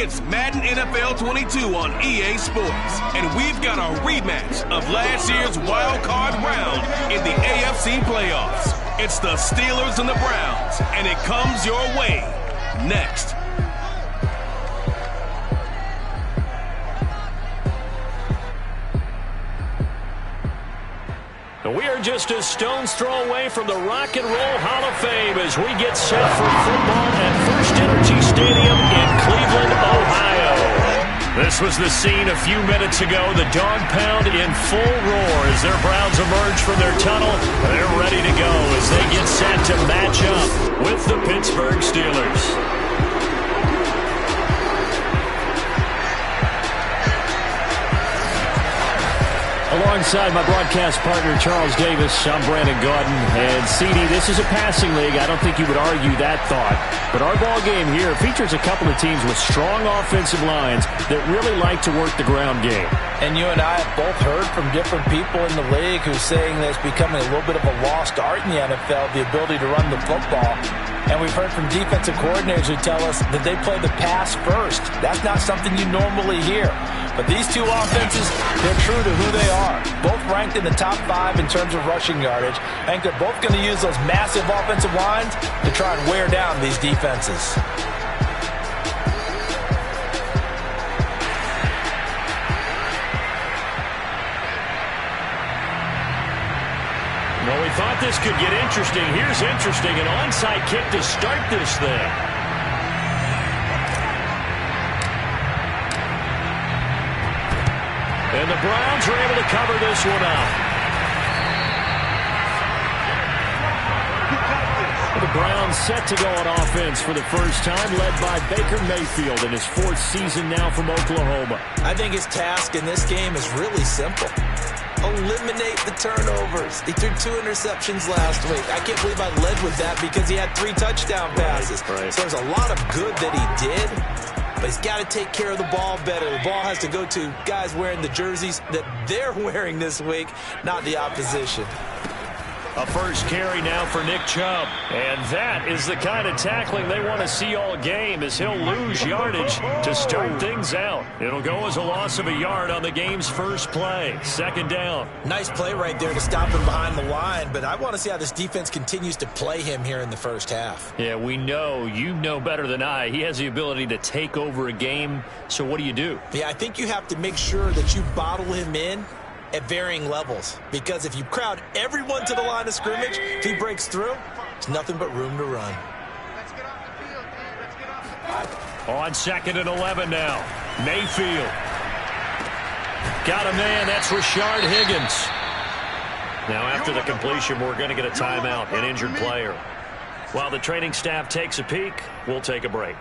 It's Madden NFL 22 on EA Sports, and we've got a rematch of last year's wild card round in the AFC playoffs. It's the Steelers and the Browns, and it comes your way next. We are just a stone's throw away from the Rock and Roll Hall of Fame as we get set for football at First Energy Stadium in Cleveland, Ohio. This was the scene a few minutes ago. The dog pound in full roar as their Browns emerge from their tunnel. They're ready to go as they get set to match up with the Pittsburgh Steelers. Alongside my broadcast partner, Charles Davis, I'm Brandon Gaudin. And, CD, this is a passing league. I don't think you would argue that thought. But our ball game here features a couple of teams with strong offensive lines that really like to work the ground game. And you and I have both heard from different people in the league who's saying that it's becoming a little bit of a lost art in the NFL, the ability to run the football. And we've heard from defensive coordinators who tell us that they play the pass first. That's not something you normally hear. But these two offenses, they're true to who they are. Both ranked in the top 5 in terms of rushing yardage. I think they're both going to use those massive offensive lines to try and wear down these defenses. Well, we thought this could get interesting. Here's interesting. An onside kick to start this thing. And the Browns are able to cover this one up. The Browns set to go on offense for the first time, led by Baker Mayfield in his 4th season now from Oklahoma. I think his task in this game is really simple. Eliminate the turnovers. He threw 2 interceptions last week. I can't believe I led with that because he had 3 touchdown passes. Right. So there's a lot of good that he did. But he's got to take care of the ball better. The ball has to go to guys wearing the jerseys that they're wearing this week, not the opposition. A first carry now for Nick Chubb. And that is the kind of tackling they want to see all game as he'll lose yardage to start things out. It'll go as a loss of a yard on the game's first play. 2nd down. Nice play right there to stop him behind the line, but I want to see how this defense continues to play him here in the first half. Yeah, we know. You know better than I. He has the ability to take over a game. So what do you do? Yeah, I think you have to make sure that you bottle him in at varying levels, because if you crowd everyone to the line of scrimmage, if he breaks through, there's nothing but room to run. Let's get off the field, dude. Let's get off the field. On 2nd and 11 now. Mayfield. Got a man. That's Rashard Higgins. Now after the completion, we're going to get a timeout, an injured player. While the training staff takes a peek, we'll take a break.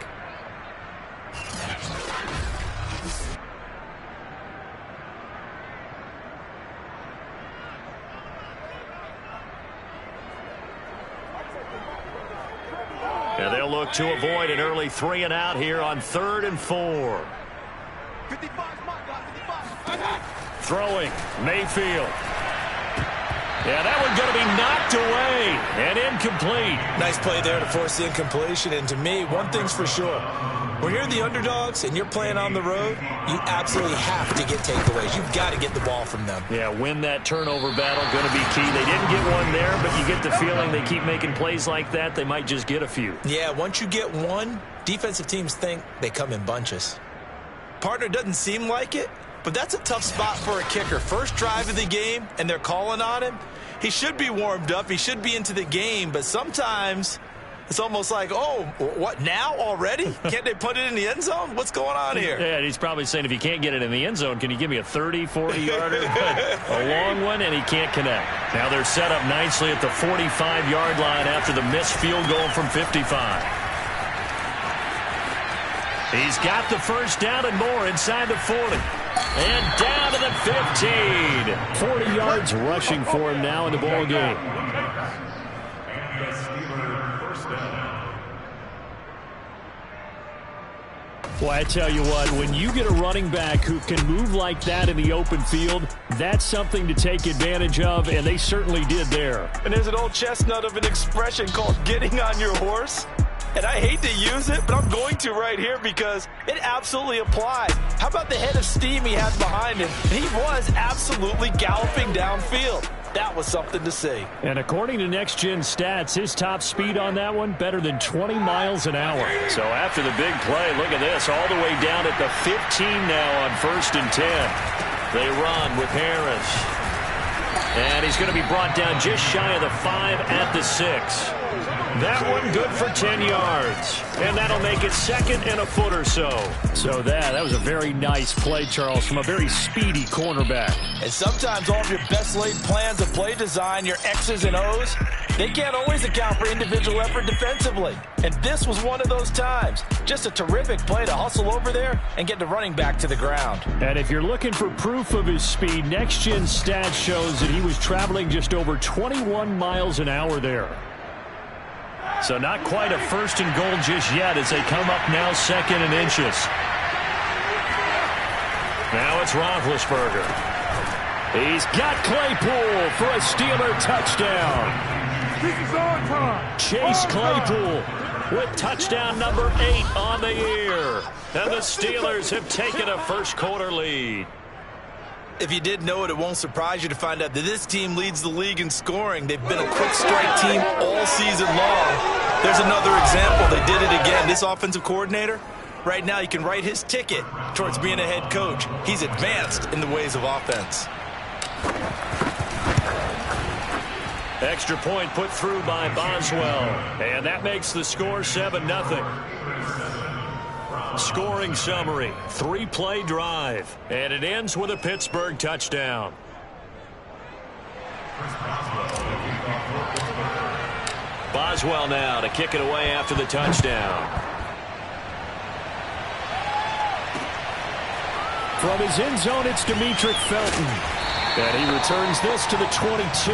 And they'll look to avoid an early 3 and out here on 3rd and 4. Throwing, Mayfield. Yeah, that one's going to be knocked away and incomplete. Nice play there to force the incompletion. And to me, one thing's for sure. When you're the underdogs and you're playing on the road, you absolutely have to get takeaways. You've got to get the ball from them. Yeah, win that turnover battle, going to be key. They didn't get one there, but you get the feeling they keep making plays like that, they might just get a few. Yeah, once you get one, defensive teams think they come in bunches. Partner doesn't seem like it, but that's a tough spot for a kicker. First drive of the game, and they're calling on him. He should be warmed up. He should be into the game, but sometimes it's almost like, oh, what, now already? Can't they put it in the end zone? What's going on here? Yeah, and he's probably saying, if you can't get it in the end zone, can you give me a 30, 40-yarder? A long one, and he can't connect. Now they're set up nicely at the 45-yard line after the missed field goal from 55. He's got the first down and more inside the 40. And down to the 15. 40 yards rushing for him now in the ball game. Well, I tell you what, when you get a running back who can move like that in the open field, that's something to take advantage of, and they certainly did there. And there's an old chestnut of an expression called getting on your horse. And I hate to use it, but I'm going to right here because it absolutely applies. How about the head of steam he has behind him? He was absolutely galloping downfield. That was something to see. And according to Next Gen Stats, his top speed on that one, better than 20 miles an hour. So after the big play, look at this, all the way down at the 15 now on 1st and 10. They run with Harris. And he's going to be brought down just shy of the 5 at the 6. That one good for 10 yards. And that'll make it 2nd and a foot or so. So that was a very nice play, Charles, from a very speedy cornerback. And sometimes all of your best laid plans of play design, your X's and O's, they can't always account for individual effort defensively. And this was one of those times. Just a terrific play to hustle over there and get the running back to the ground. And if you're looking for proof of his speed, Next Gen Stats shows that he was traveling just over 21 miles an hour there. So not quite a 1st and goal just yet as they come up now 2nd and inches. Now it's Roethlisberger. He's got Claypool for a Steeler touchdown. This is our time. Chase Claypool with touchdown number 8 on the year. And the Steelers have taken a first-quarter lead. If you didn't know it, it won't surprise you to find out that this team leads the league in scoring. They've been a quick strike team all season long. There's another example. They did it again. This offensive coordinator, right now, you can write his ticket towards being a head coach. He's advanced in the ways of offense. Extra point put through by Boswell. And that makes the score 7-0. Scoring summary, 3-play drive, and it ends with a Pittsburgh touchdown. Boswell now to kick it away after the touchdown. From his end zone, it's Demetric Felton. And he returns this to the 22.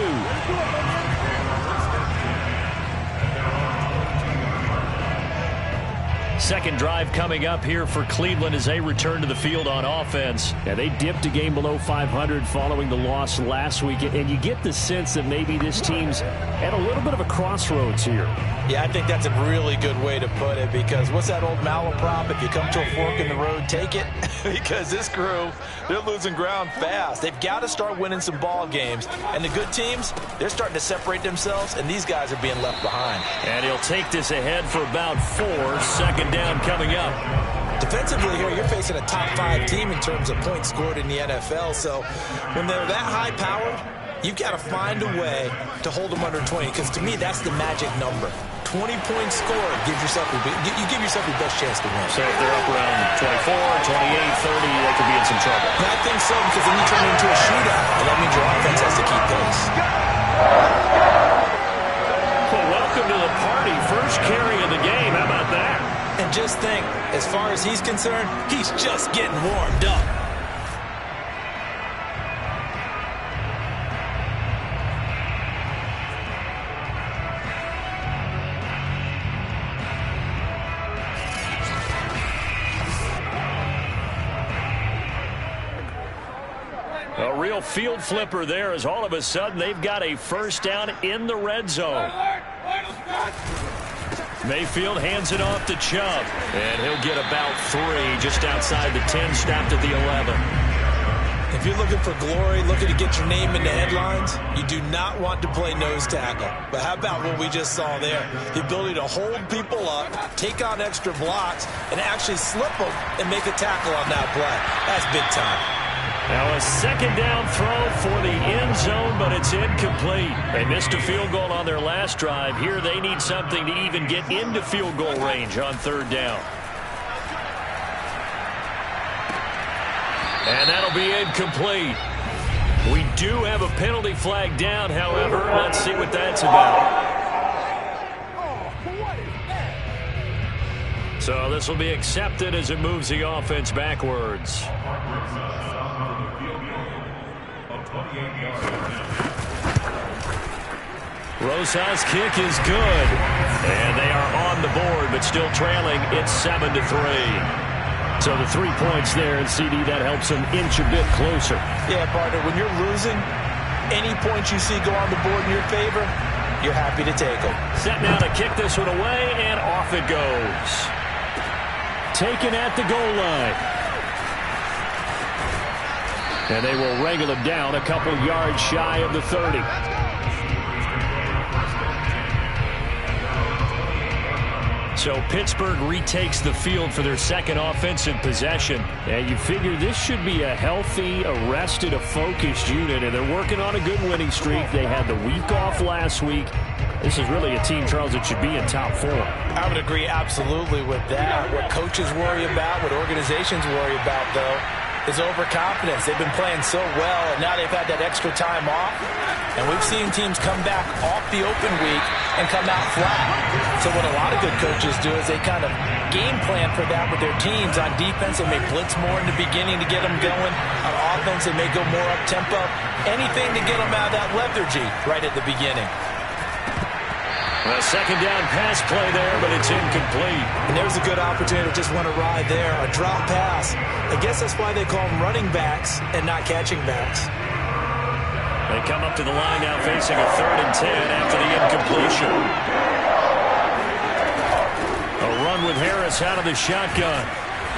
Second drive coming up here for Cleveland as they return to the field on offense. And they dipped a game below 500 following the loss last week. And you get the sense that maybe this team's at a little bit of a crossroads here. Yeah, I think that's a really good way to put it because what's that old malaprop? If you come to a fork in the road, take it. Because this crew, they're losing ground fast. They've got to start winning some ball games. And the good teams, they're starting to separate themselves, and these guys are being left behind. And he'll take this ahead for about 4. 2nd down coming up. Defensively here, you're facing a top 5 team in terms of points scored in the NFL. So when they're that high-powered, you've got to find a way to hold them under 20, because to me, that's the magic number. 20 points scored gives yourself you give yourself your best chance to win. So if they're up around 24, 28, 30, they could be in some trouble. And I think so, because then you turn it into a shootout, and that means your offense has to keep pace. Well, welcome to the party. First carry of the game. How about that? And just think, as far as he's concerned, he's just getting warmed up. A real field flipper there as all of a sudden they've got a first down in the red zone. Mayfield hands it off to Chubb, and he'll get about 3 just outside the 10, stopped at the 11. If you're looking for glory, looking to get your name in the headlines, you do not want to play nose tackle. But how about what we just saw there? The ability to hold people up, take on extra blocks, and actually slip them and make a tackle on that play. That's big time. Now a 2nd down throw for the end zone, but it's incomplete. They missed a field goal on their last drive. Here they need something to even get into field goal range on 3rd down. And that'll be incomplete. We do have a penalty flag down, however. Let's see what that's about. So this will be accepted as it moves the offense backwards. Rosa's kick is good. And they are on the board, but still trailing. It's 7-3. So the 3 points there, and CD, that helps them inch a bit closer. Yeah, partner, when you're losing, any points you see go on the board in your favor, you're happy to take them. Set now to kick this one away, and off it goes. Taken at the goal line. And they will wrangle him down a couple yards shy of the 30. So Pittsburgh retakes the field for their second offensive possession. And you figure this should be a healthy, arrested, a focused unit. And they're working on a good winning streak. They had the week off last week. This is really a team, Charles, that should be in top 4. I would agree absolutely with that. What coaches worry about, what organizations worry about, though, is overconfidence. They've been playing so well, and now they've had that extra time off. And we've seen teams come back off the open week and come out flat. So what a lot of good coaches do is they kind of game plan for that with their teams. On defense, they may blitz more in the beginning to get them going. On offense, they may go more up-tempo. Anything to get them out of that lethargy right at the beginning. A second down pass play there, but it's incomplete. And there's a good opportunity to just want to ride there. A drop pass. I guess that's why they call them running backs and not catching backs. They come up to the line now facing a 3rd and 10 after the incompletion. A run with Harris out of the shotgun.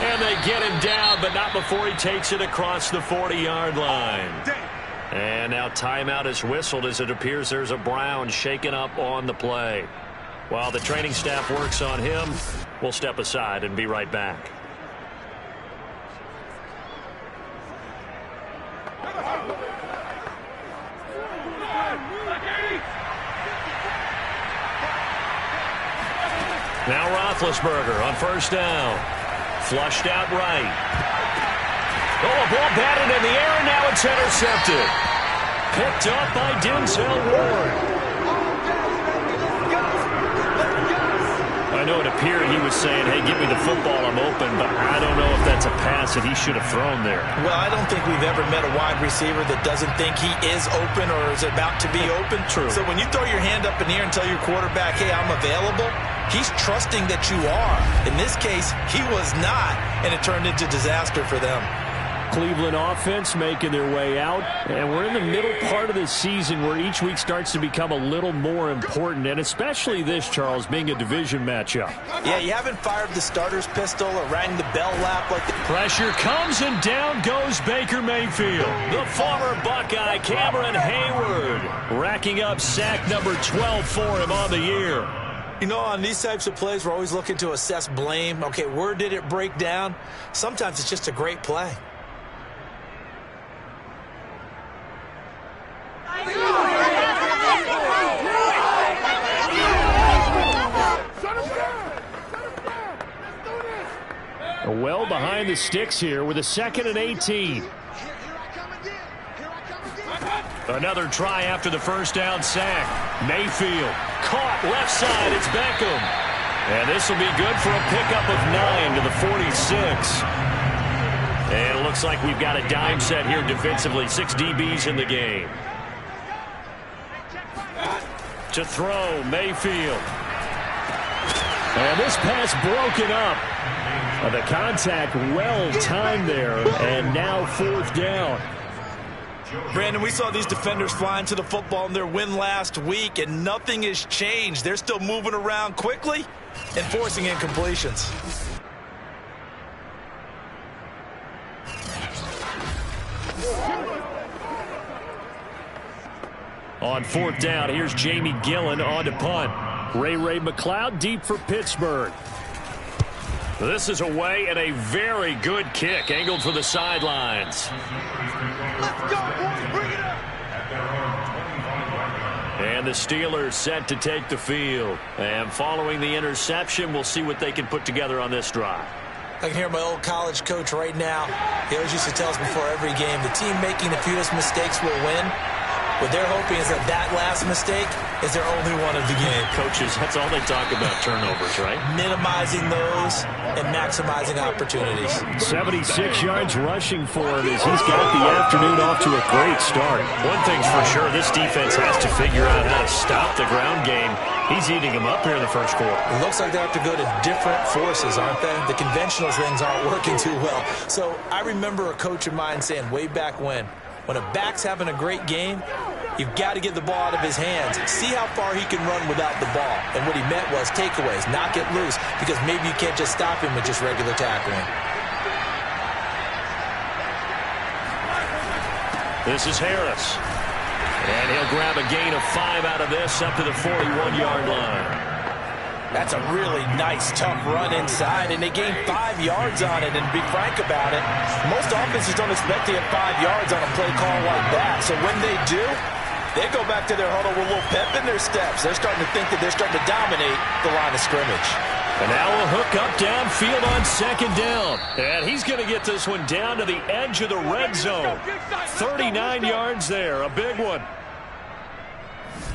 And they get him down, but not before he takes it across the 40-yard line. And now timeout is whistled as it appears there's a Brown shaken up on the play. While the training staff works on him, we'll step aside and be right back. Now Roethlisberger on first down. Flushed out right. Oh, a ball batted in the air, and now it's intercepted. Picked up by Denzel Ward. I know it appeared he was saying, hey, give me the football, I'm open, but I don't know if that's a pass that he should have thrown there. Well, I don't think we've ever met a wide receiver that doesn't think he is open or is about to be open. True. So when you throw your hand up in the air and tell your quarterback, hey, I'm available, he's trusting that you are. In this case, he was not, and it turned into disaster for them. Cleveland offense making their way out, and we're in the middle part of the season where each week starts to become a little more important, and especially this, Charles, being a division matchup. Yeah, you haven't fired the starter's pistol or rang the bell lap like the... Pressure comes, and down goes Baker Mayfield. The former Buckeye, Cameron Hayward, racking up sack number 12 for him on the year. You know, on these types of plays, we're always looking to assess blame. Okay, where did it break down? Sometimes it's just a great play. Well behind the sticks here with a 2nd and 18. Another try after the first down sack. Mayfield caught left side. It's Beckham. And this will be good for a pickup of 9 to the 46. And it looks like we've got a dime set here defensively. 6 DBs in the game. To throw, Mayfield. And this pass broken up. The contact well timed there, and now 4th down. Brandon, we saw these defenders flying to the football in their win last week, and nothing has changed. They're still moving around quickly and forcing incompletions. On 4th down, here's Jamie Gillen on to punt. Ray McLeod deep for Pittsburgh. This is away and a very good kick angled for the sidelines. Let's go, boys. Bring it up. And the Steelers set to take the field. And following the interception, we'll see what they can put together on this drive. I can hear my old college coach right now. He always used to tell us before every game, the team making the fewest mistakes will win. What they're hoping is that last mistake is their only one of the game. Coaches, that's all they talk about, turnovers, right? Minimizing those and maximizing opportunities. 76 yards rushing for him as he's got the afternoon off to a great start. One thing's for sure, this defense has to figure out how to stop the ground game. He's eating them up here in the first quarter. It looks like they have to go to different forces, aren't they? The conventional things aren't working too well. So I remember a coach of mine saying way back when, When a back's having a great game, you've got to get the ball out of his hands. See how far he can run without the ball. And what he meant was takeaways, knock it loose, because maybe you can't just stop him with just regular tackling. This is Harris. And he'll grab a gain of 5 out of this up to the 41-yard line. That's a really nice, tough run inside, and they gained 5 yards on it. And to be frank about it, most offenses don't expect to get 5 yards on a play call like that. So when they do, they go back to their huddle with a little pep in their steps. They're starting to think that they're starting to dominate the line of scrimmage. And now a hook up downfield on second down. And he's going to get this one down to the edge of the red zone. 39 yards there, a big one.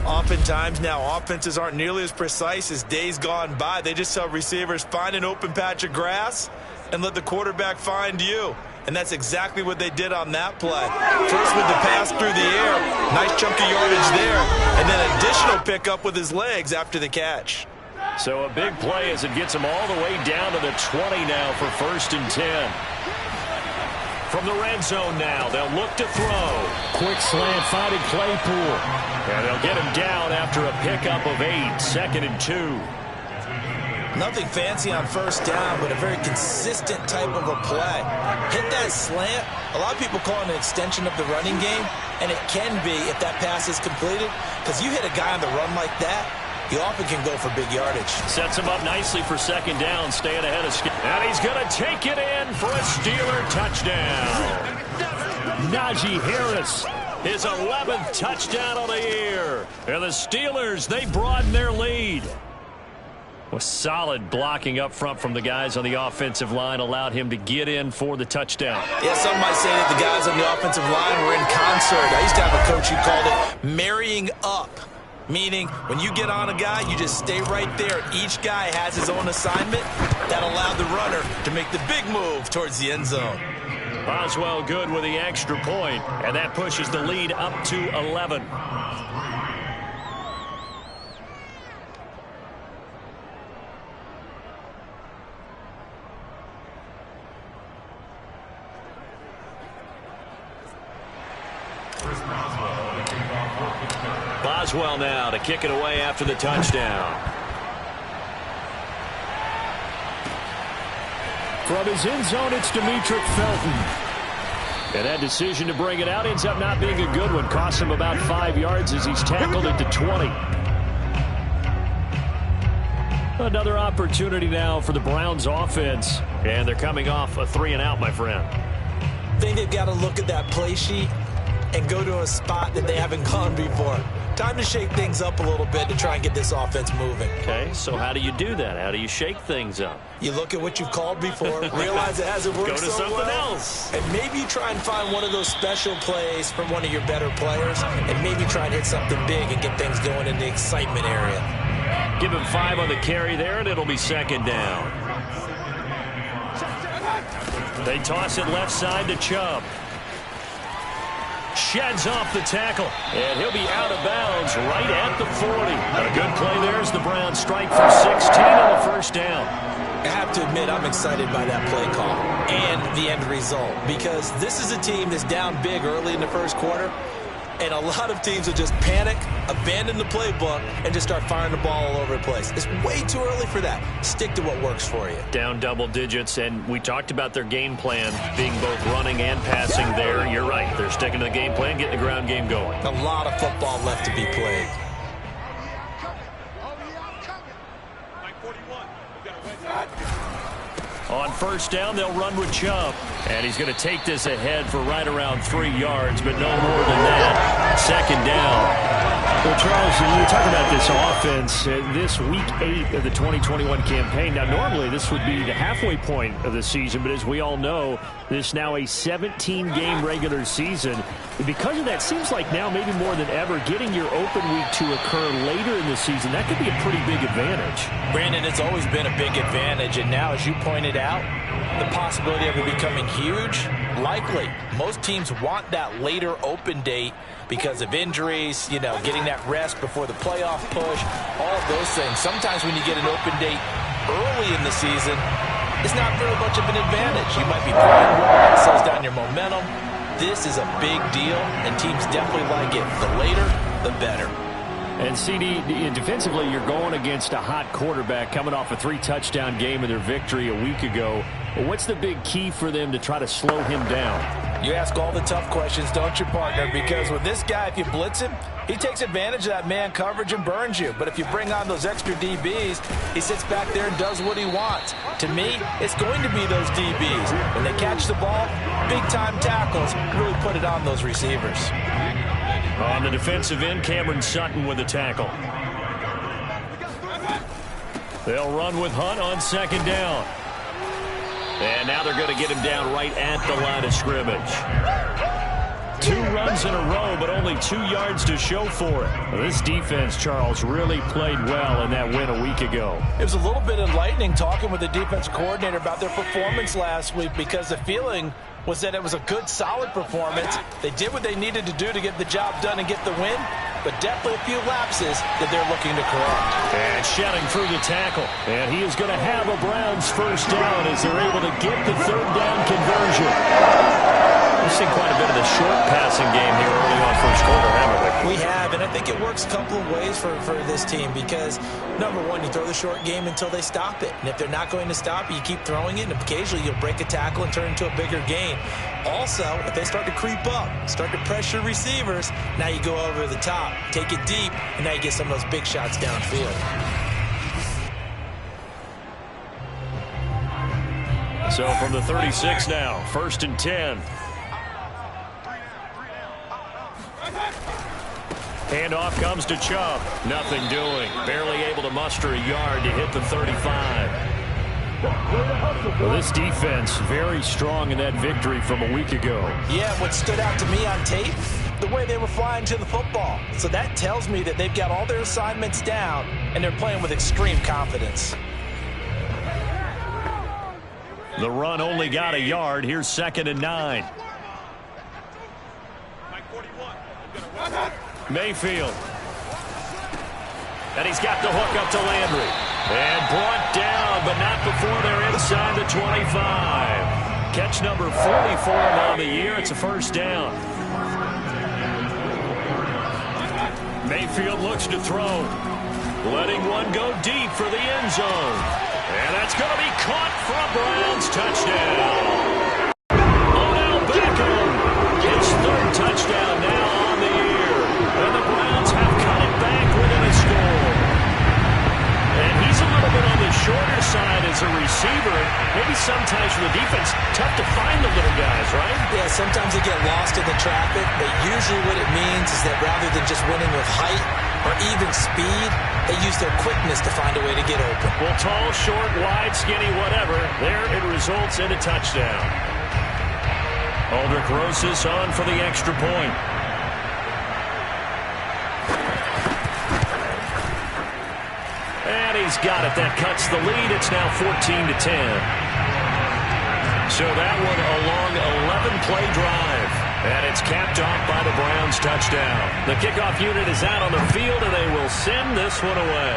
Oftentimes now, offenses aren't nearly as precise as days gone by. They just tell receivers, find an open patch of grass and let the quarterback find you. And that's exactly what they did on that play. First with the pass through the air, nice chunk of yardage there, and then additional pickup with his legs after the catch. So a big play as it gets him all the way down to the 20 now for 1st and 10. From the red zone now, they'll look to throw. Quick slant, finding Claypool. And they'll get him down after a pickup of 8, 2nd and 2. Nothing fancy on first down, but a very consistent type of a play. Hit that slant. A lot of people call it an extension of the running game, and it can be if that pass is completed, because you hit a guy on the run like that, he often can go for big yardage. Sets him up nicely for 2nd down, staying ahead of Skip. And he's going to take it in for a Steeler touchdown. Najee Harris, his 11th touchdown of the year. And the Steelers, they broaden their lead. With solid blocking up front from the guys on the offensive line allowed him to get in for the touchdown. Yeah, some might say that the guys on the offensive line were in concert. I used to have a coach who called it marrying up. Meaning, when you get on a guy, you just stay right there. Each guy has his own assignment. That allowed the runner to make the big move towards the end zone. Boswell good with the extra point, and that pushes the lead up to 11. Boswell now to kick it away after the touchdown. From his end zone, it's Demetric Felton. And that decision to bring it out ends up not being a good one. Costs him about 5 yards as he's tackled it to 20. Another opportunity now for the Browns offense. And they're coming off a 3-and-out, my friend. I think they've got to look at that play sheet and go to a spot that they haven't gone before. Time to shake things up a little bit to try and get this offense moving. Okay, so how do you do that? How do you shake things up? You look at what you've called before, realize it hasn't worked so well. Go to something else. And maybe you try and find one of those special plays from one of your better players, and maybe try and hit something big and get things going in the excitement area. Give him 5 on the carry there, and it'll be 2nd down. They toss it left side to Chubb. Sheds off the tackle, and he'll be out of bounds right at the 40. A good play there as the Browns strike for 16 on the 1st down. I have to admit I'm excited by that play call and the end result, because this is a team that's down big early in the first quarter, and a lot of teams will just panic, abandon the playbook, and just start firing the ball all over the place. It's way too early for that. Stick to what works for you. Down double digits, and we talked about their game plan being both running and passing there. You're right. They're sticking to the game plan, getting the ground game going. A lot of football left to be played. On 1st down, they'll run with Chubb. And he's going to take this ahead for right around 3 yards, but no more than that. 2nd down. Well, Charles, you talk about this offense, this Week 8 of the 2021 campaign. Now, normally this would be the halfway point of the season, but as we all know, this is now a 17-game regular season. And because of that, seems like now maybe more than ever, getting your open week to occur later in the season, that could be a pretty big advantage. Brandon, it's always been a big advantage, and now, as you pointed out, the possibility of it becoming huge, likely. Most teams want that later open date because of injuries, you know, getting that rest before the playoff push, all of those things. Sometimes when you get an open date early in the season, it's not very much of an advantage. You might be playing well, it slows down your momentum. this is a big deal, and teams definitely like it. The later, the better. And CD, defensively, you're going against a hot quarterback coming off a 3-touchdown game in their victory a week ago. What's the big key for them to try to slow him down? You ask all the tough questions, don't you, partner? Because with this guy, if you blitz him, he takes advantage of that man coverage and burns you. But if you bring on those extra DBs, he sits back there and does what he wants. To me, it's going to be those DBs. When they catch the ball, big-time tackles really put it on those receivers. On the defensive end, Cameron Sutton with a tackle. They'll run with Hunt on second down. And now they're going to get him down right at the line of scrimmage. 2 runs in a row, but only 2 yards to show for it. This defense, Charles, really played well in that win a week ago. It was a little bit enlightening talking with the defense coordinator about their performance last week, because the feeling was that it was a good, solid performance. They did what they needed to do to get the job done and get the win, but definitely a few lapses that they're looking to correct. And shedding through the tackle. And he is going to have a Browns first down as they're able to get the 3rd down conversion. We've seen quite a bit of the short passing game here early on first quarter, haven't we? We have, and I think it works a couple of ways for this team because, number one, you throw the short game until they stop it. And if they're not going to stop it, you keep throwing it, and occasionally you'll break a tackle and turn it into a bigger gain. Also, if they start to creep up, start to pressure receivers, now you go over the top, take it deep, and now you get some of those big shots downfield. So from the 36 now, 1st and 10. Handoff comes to Chubb. Nothing doing. Barely able to muster a yard to hit the 35. Well, this defense very strong in that victory from a week ago. Yeah, what stood out to me on tape, the way they were flying to the football. So that tells me that they've got all their assignments down, and they're playing with extreme confidence. The run only got a yard. Here's 2nd and 9. Mayfield. And he's got the hook up to Landry. And brought down, but not before they're inside the 25. Catch number 44 on the year. It's a first down. Mayfield looks to throw. Letting one go deep for the end zone. And that's going to be caught for a Browns touchdown. Odell Beckham. His 3rd touchdown now on the year. And the Browns have cut it back within a score. And he's a little bit on the shorter side as a receiver. Maybe sometimes for the defense, tough to find the little guys, right? Yeah, sometimes they get lost in the traffic, but usually what it means is that rather than just winning with height or even speed, they use their quickness to find a way to get open. Well, tall, short, wide, skinny, whatever, there it results in a touchdown. Aldrich Rosas on for the extra point. And he's got it. That cuts the lead. It's now 14-10. So that one a long 11-play drive. And it's capped off by the Browns touchdown. The kickoff unit is out on the field, and they will send this one away.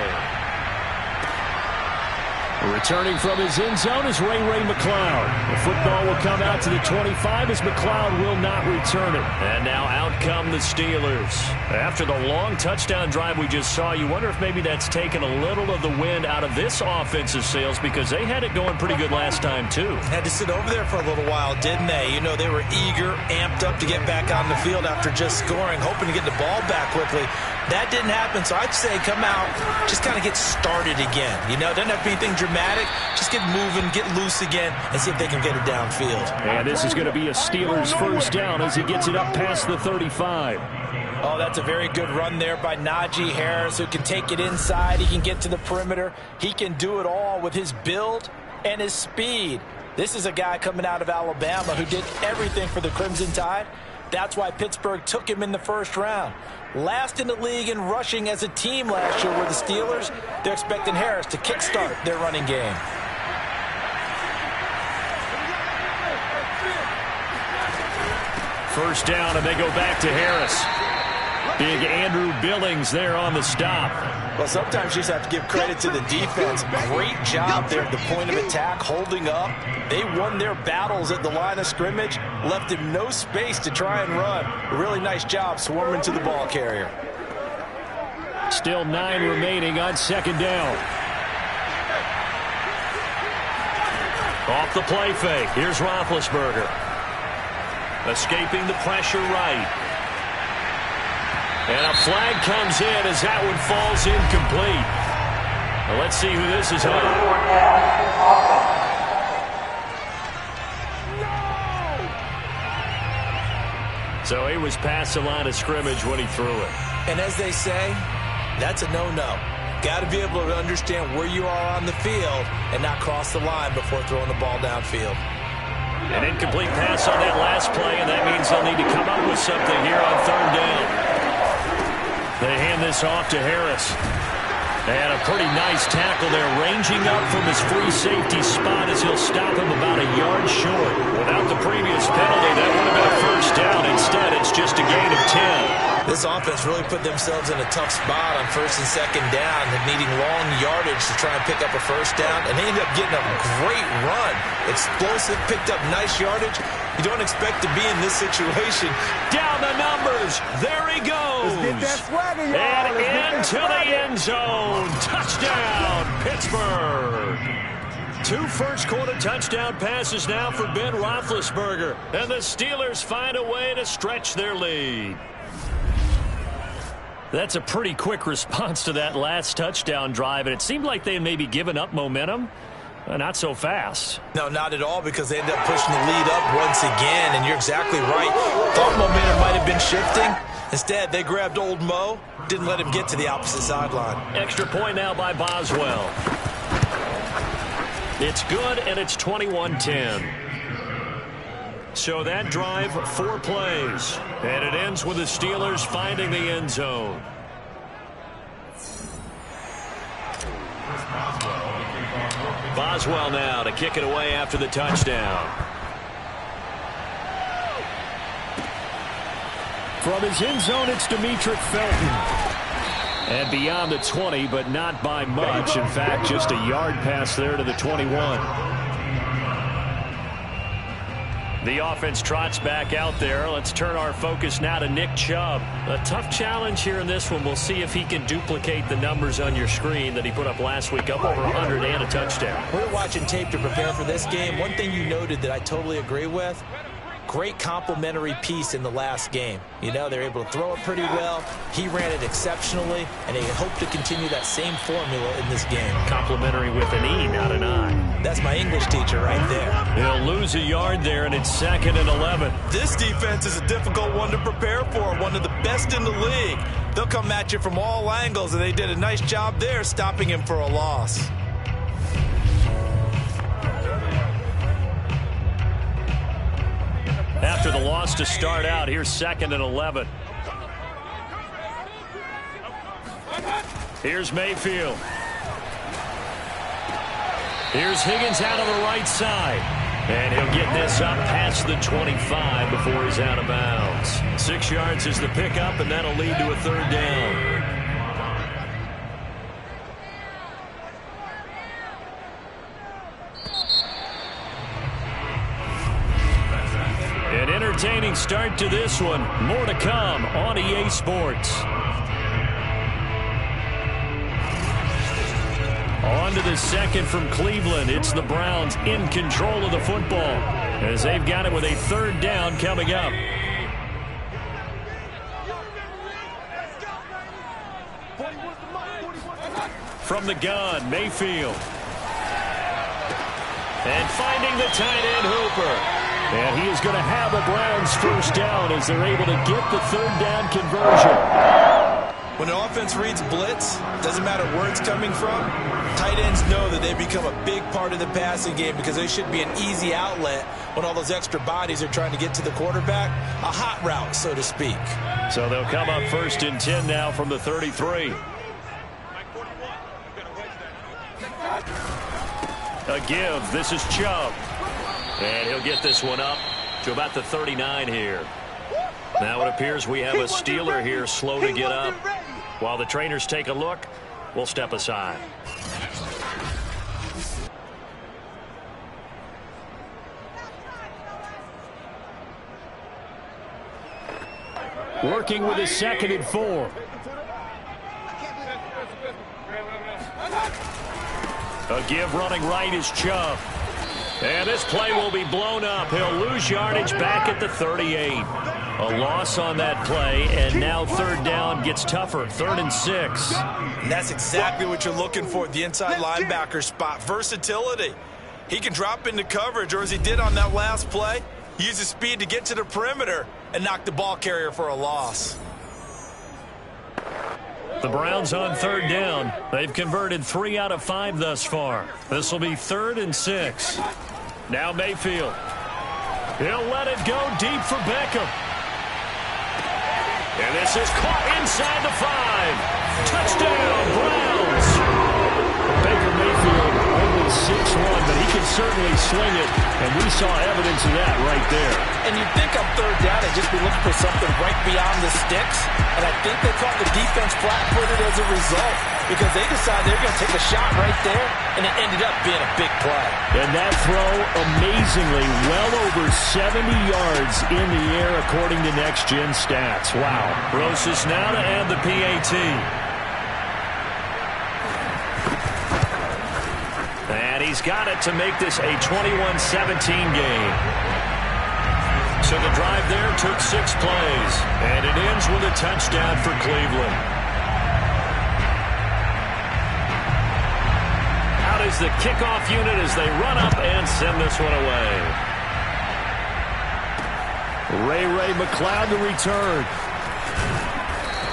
Returning from his end zone is Ray McLeod. The football will come out to the 25 as McLeod will not return it. And now out come the Steelers. After the long touchdown drive we just saw, you wonder if maybe that's taken a little of the wind out of this offensive sails because they had it going pretty good last time too. Had to sit over there for a little while, didn't they? You know, they were eager, amped up to get back on the field after just scoring, hoping to get the ball back quickly. That didn't happen, so I'd say come out, just kind of get started again. You know, doesn't have to be anything dramatic. Just get moving, get loose again, and see if they can get it downfield. And this is going to be a Steelers first down as he gets it up past the 35. Oh, that's a very good run there by Najee Harris, who can take it inside. He can get to the perimeter. He can do it all with his build and his speed. This is a guy coming out of Alabama who did everything for the Crimson Tide. That's why Pittsburgh took him in the first round. Last in the league in rushing as a team last year were the Steelers. They're expecting Harris to kickstart their running game. First down, and they go back to Harris. Big Andrew Billings there on the stop. Well, sometimes you just have to give credit to the defense. Great job there at the point of attack, holding up. They won their battles at the line of scrimmage, left him no space to try and run. A really nice job swarming to the ball carrier. Still 9 remaining on second down. Off the play fake. Here's Roethlisberger. Escaping the pressure right. And a flag comes in as that one falls incomplete. Well, let's see who this is on. So he was past the line of scrimmage when he threw it. And as they say, that's a no-no. Got to be able to understand where you are on the field and not cross the line before throwing the ball downfield. An incomplete pass on that last play, and that means they'll need to come up with something here on third down. They hand this off to Harris. And a pretty nice tackle there, ranging up from his free safety spot as he'll stop him about a yard short. Without the previous penalty, that would have been a first down. Instead, it's just a gain of 10. This offense really put themselves in a tough spot on first and second down, needing long yardage to try and pick up a first down, and they ended up getting a great run. Explosive, picked up nice yardage. You don't expect to be in this situation. Down the numbers. There he goes. Let's get that swagger, y'all. And into the end zone. Touchdown, Pittsburgh. 2 first-quarter touchdown passes now for Ben Roethlisberger. And the Steelers find a way to stretch their lead. That's a pretty quick response to that last touchdown drive, and it seemed like they had maybe given up momentum. Not so fast. No, not at all, because they ended up pushing the lead up once again, and you're exactly right. Thought momentum might have been shifting. Instead, they grabbed old Mo, didn't let him get to the opposite sideline. Extra point now by Boswell. It's good, and it's 21-10. So that drive, 4 plays. And it ends with the Steelers finding the end zone. Boswell now to kick it away after the touchdown. From his end zone, it's Demetric Felton. And beyond the 20, but not by much. In fact, just a yard pass there to the 21. The offense trots back out there. Let's turn our focus now to Nick Chubb. A tough challenge here in this one. We'll see if he can duplicate the numbers on your screen that he put up last week, up over 100 and a touchdown. We're watching tape to prepare for this game. One thing you noted that I totally agree with, great complimentary piece in the last game. You know, they're able to throw it pretty well. He ran it exceptionally, and they hope to continue that same formula in this game. Complimentary with an E, not an I. That's my English teacher right there. He'll lose a yard there, and it's 2nd and 11. This defense is a difficult one to prepare for, one of the best in the league. They'll come at you from all angles, and they did a nice job there stopping him for a loss. After the loss to start out, here's 2nd and 11. Here's Mayfield. Here's Higgins out on the right side. And he'll get this up past the 25 before he's out of bounds. 6 yards is the pickup, and that'll lead to a 3rd down. An entertaining start to this one. More to come on EA Sports. On to the second from Cleveland. It's the Browns in control of the football as they've got it with a 3rd down coming up. From the gun, Mayfield. And finding the tight end Hooper. And he is going to have a Browns 1st down as they're able to get the 3rd down conversion. When an offense reads blitz, doesn't matter where it's coming from, tight ends know that they become a big part of the passing game because they should be an easy outlet when all those extra bodies are trying to get to the quarterback. A hot route, so to speak. So they'll come up 1st and 10 now from the 33. A give. This is Chubb. And he'll get this one up to about the 39 here. Now it appears we have a Steeler here slow to get up. While the trainers take a look, we'll step aside. Working with his 2nd and 4. A give running right is Chubb. And this play will be blown up. He'll lose yardage back at the 38. A loss on that play, and now 3rd down gets tougher. 3rd and 6. And that's exactly what you're looking for, the inside linebacker spot. Versatility. He can drop into coverage, or as he did on that last play, use his speed to get to the perimeter and knock the ball carrier for a loss. The Browns on 3rd down. They've converted 3 out of 5 thus far. This will be 3rd and 6. Now Mayfield. He'll let it go deep for Beckham. And this is caught inside the 5. Touchdown, Browns. Baker Mayfield only 6'1", but he can certainly swing it, and we saw evidence of that right there. And you'd think on 3rd down they'd just be looking for something right beyond the sticks, and I think they caught the defense flat-footed as a result because they decided they're going to take a shot right there, and it ended up being a big play. And that throw, amazingly, well over 70 yards in the air according to Next Gen Stats. Wow. Rosas now to add the PAT. And he's got it to make this a 21-17 game. So the drive there took 6 plays, and it ends with a touchdown for Cleveland. Out is the kickoff unit as they run up and send this one away. Ray McCloud to return.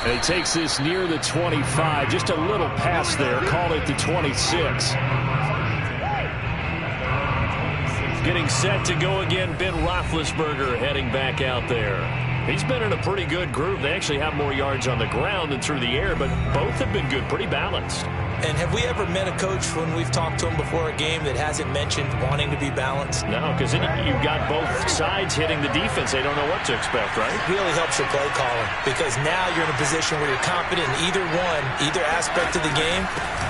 And he takes this near the 25. Just a little pass there. Call it the 26. Getting set to go again, Ben Roethlisberger heading back out there. He's been in a pretty good group. They actually have more yards on the ground than through the air, but both have been good, pretty balanced. And have we ever met a coach when we've talked to him before a game that hasn't mentioned wanting to be balanced? No, because you've got both sides hitting the defense. They don't know what to expect, right? It really helps your play calling because now you're in a position where you're confident in either aspect of the game.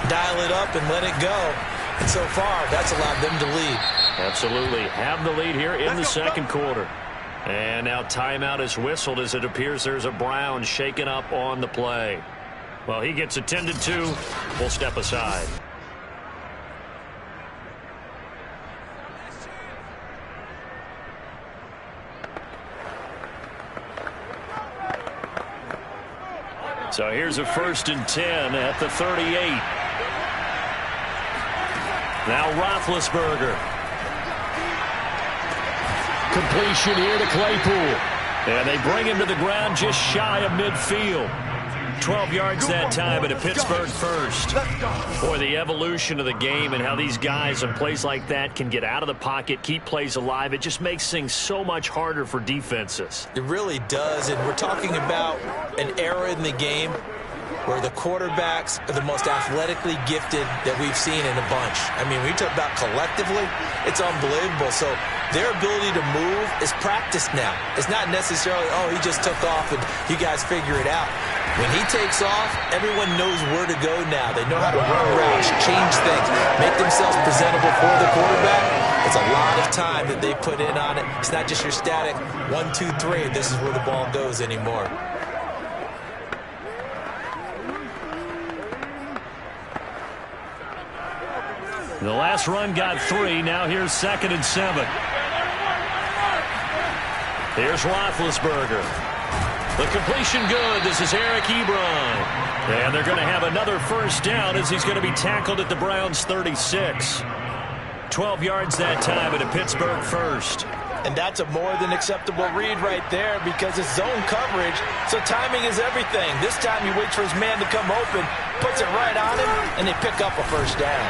Dial it up and let it go. And so far, that's allowed them to lead. Absolutely. Have the lead here in the 2nd quarter. And now timeout is whistled as it appears there's a Brown shaken up on the play. Well, he gets attended to. We'll step aside. So here's a 1st and 10 at the 38. Now Roethlisberger. Completion here to Claypool. And they bring him to the ground just shy of midfield. 12 yards that time, and a Pittsburgh first. Boy, the evolution of the game and how these guys in plays like that can get out of the pocket, keep plays alive, it just makes things so much harder for defenses. It really does, and we're talking about an era in the game where the quarterbacks are the most athletically gifted that we've seen in a bunch. I mean, when you talk about collectively, it's unbelievable. So their ability to move is practiced now. It's not necessarily, oh, he just took off and you guys figure it out. When he takes off, everyone knows where to go now. They know how to run routes, change things, make themselves presentable for the quarterback. It's a lot of time that they put in on it. It's not just your static 1, 2, 3, this is where the ball goes anymore. The last run got 3. Now here's 2nd and 7. Here's Roethlisberger. The completion good. This is Eric Ebron. And they're going to have another 1st down as he's going to be tackled at the Browns' 36. 12 yards that time at a Pittsburgh first. And that's a more than acceptable read right there because it's zone coverage, so timing is everything. This time he waits for his man to come open, puts it right on him, and they pick up a 1st down.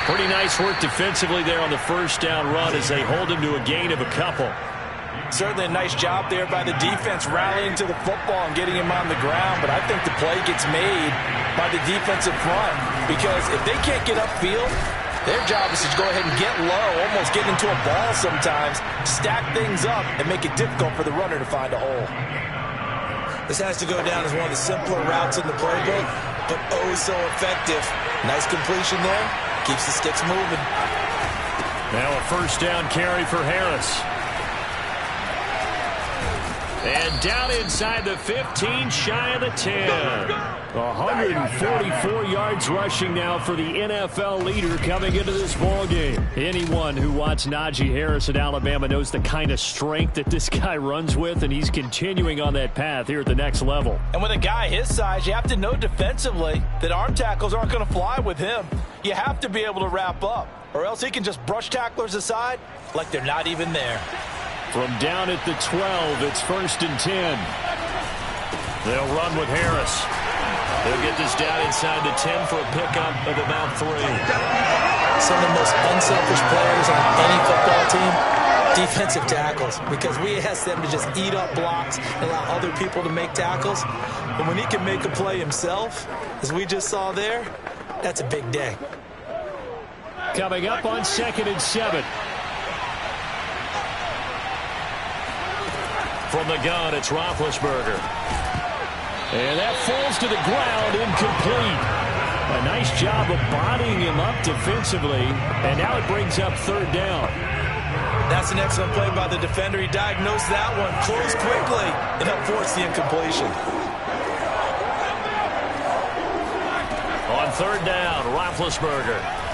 Pretty nice work defensively there on the 1st down run as they hold him to a gain of a couple. Certainly a nice job there by the defense rallying to the football and getting him on the ground, but I think the play gets made by the defensive front because if they can't get upfield, Their job is to go ahead and get low, almost get into a ball sometimes, stack things up, and make it difficult for the runner to find a hole. This has to go down as one of the simpler routes in the playbook, but oh so effective. Nice completion there. Keeps the sticks moving. Now a first down carry for Harris. And down inside the 15, shy of the 10. 144 yards rushing now for the NFL leader coming into this ballgame. Anyone who watched Najee Harris at Alabama knows the kind of strength that this guy runs with, and he's continuing on that path here at the next level. And with a guy his size, you have to know defensively that arm tackles aren't going to fly with him. You have to be able to wrap up, or else he can just brush tacklers aside like they're not even there. From down at the 12, it's 1st and 10. They'll run with Harris. They'll get this down inside the 10 for a pickup of about 3. Some of the most unselfish players on any football team, defensive tackles, because we ask them to just eat up blocks and allow other people to make tackles. But when he can make a play himself, as we just saw there, that's a big day. Coming up on 2nd and 7. From the gun, it's Roethlisberger. And that falls to the ground, incomplete. A nice job of bodying him up defensively, and now it brings up 3rd down. That's an excellent play by the defender. He diagnosed that one, closed quickly, and helped force the incompletion. On 3rd down, Roethlisberger.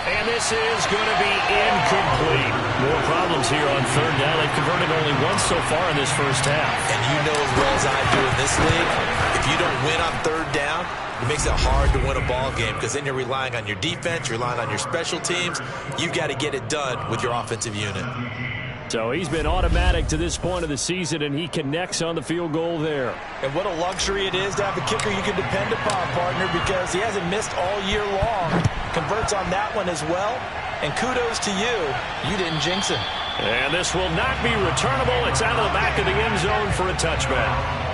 And this is going to be incomplete. More problems here on 3rd down. They've converted only once so far in this first half. And you know as well as I do in this league, if you don't win on 3rd down, it makes it hard to win a ball game because then you're relying on your defense, you're relying on your special teams. You've got to get it done with your offensive unit. So he's been automatic to this point of the season, and he connects on the field goal there. And what a luxury it is to have a kicker you can depend upon, partner, because he hasn't missed all year long. Converts on that one as well. And kudos to you. You didn't jinx him. And this will not be returnable. It's out of the back of the end zone for a touchback.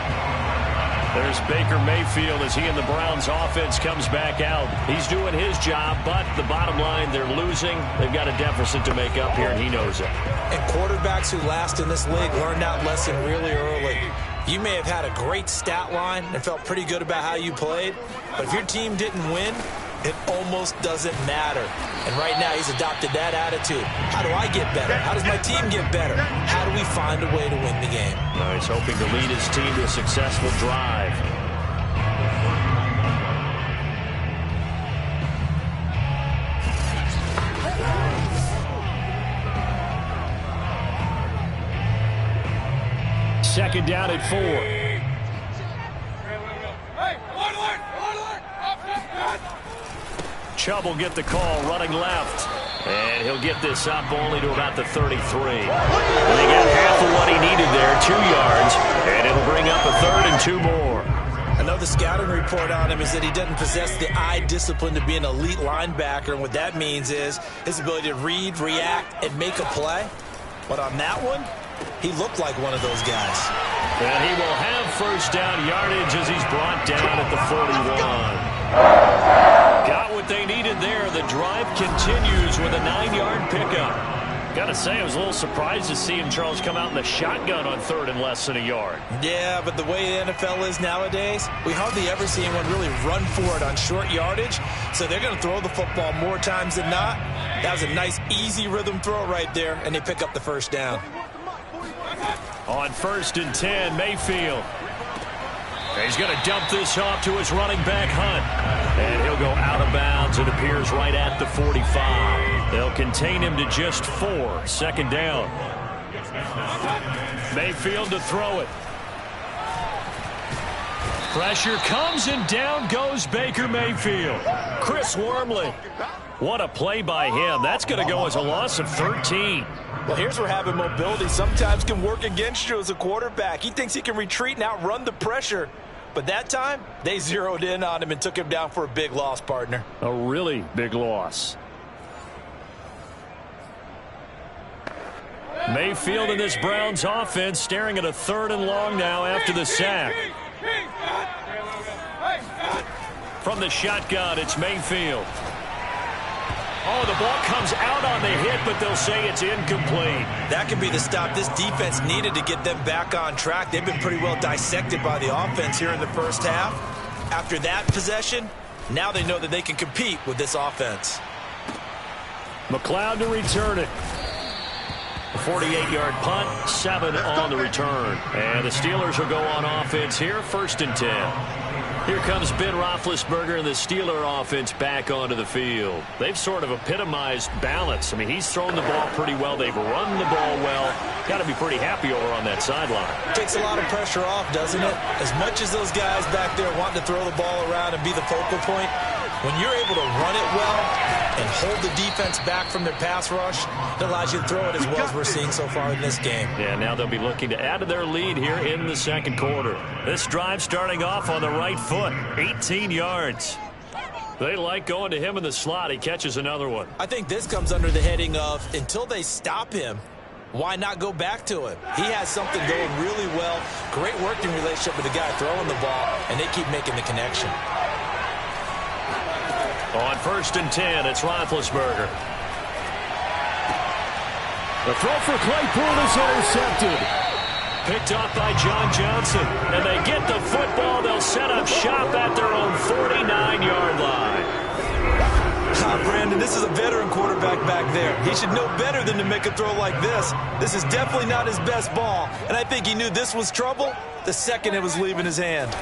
There's Baker Mayfield as he and the Browns offense comes back out. He's doing his job, but the bottom line, they're losing. They've got a deficit to make up here, and he knows it. And quarterbacks who last in this league learned that lesson really early. You may have had a great stat line and felt pretty good about how you played, but if your team didn't win, it almost doesn't matter. And right now he's adopted that attitude. How do I get better? How does my team get better? How do we find a way to win the game? Now he's hoping to lead his team to a successful drive. Second down at 4. Chubb will get the call, running left. And he'll get this up only to about the 33. And he got half of what he needed there, 2 yards. And it'll bring up a 3rd and 2 more. Another scouting report on him is that he doesn't possess the eye discipline to be an elite linebacker. And what that means is his ability to read, react, and make a play. But on that one, he looked like one of those guys. And he will have first down yardage as he's brought down at the 41. Got what they needed there. The drive continues with a 9-yard pickup. Got to say, I was a little surprised to see him, Charles, come out in the shotgun on 3rd and less than a yard. Yeah, but the way the NFL is nowadays, we hardly ever see anyone really run for it on short yardage. So they're going to throw the football more times than not. That was a nice, easy rhythm throw right there, and they pick up the first down. On 1st and 10, Mayfield. He's going to dump this off to his running back, Hunt. And he'll go out of bounds. It appears right at the 45. They'll contain him to just 4. 2nd down. Mayfield to throw it. Pressure comes, and down goes Baker Mayfield. Chris Wormley. What a play by him. That's going to go as a loss of 13. Well, here's where having mobility sometimes can work against you as a quarterback. He thinks he can retreat and outrun the pressure. But that time, they zeroed in on him and took him down for a big loss, partner. A really big loss. Mayfield in this Browns offense staring at a 3rd and long now after the sack. From the shotgun, it's Mayfield. Oh, the ball comes out on the hit, but they'll say it's incomplete. That could be the stop this defense needed to get them back on track. They've been pretty well dissected by the offense here in the first half. After that possession, now they know that they can compete with this offense. McLeod to return it. A 48-yard punt, 7 on the return. And the Steelers will go on offense here, 1st and 10. Here comes Ben Roethlisberger and the Steeler offense back onto the field. They've sort of epitomized balance. I mean, he's thrown the ball pretty well. They've run the ball well. Got to be pretty happy over on that sideline. Takes a lot of pressure off, doesn't it? As much as those guys back there want to throw the ball around and be the focal point, when you're able to run it well and hold the defense back from their pass rush, it allows you to throw it as well as we're seeing so far in this game. Yeah, now they'll be looking to add to their lead here in the second quarter. This drive starting off on the right foot, 18 yards. They like going to him in the slot. He catches another one. I think this comes under the heading of until they stop him, why not go back to him? He has something going really well, great working relationship with the guy throwing the ball, and they keep making the connection. On 1st and 10, it's Roethlisberger. The throw for Claypool is intercepted. Picked off by John Johnson. And they get the football. They'll set up shop at their own 49-yard line. Brandon, this is a veteran quarterback back there. He should know better than to make a throw like this. This is definitely not his best ball. And I think he knew this was trouble the second it was leaving his hand.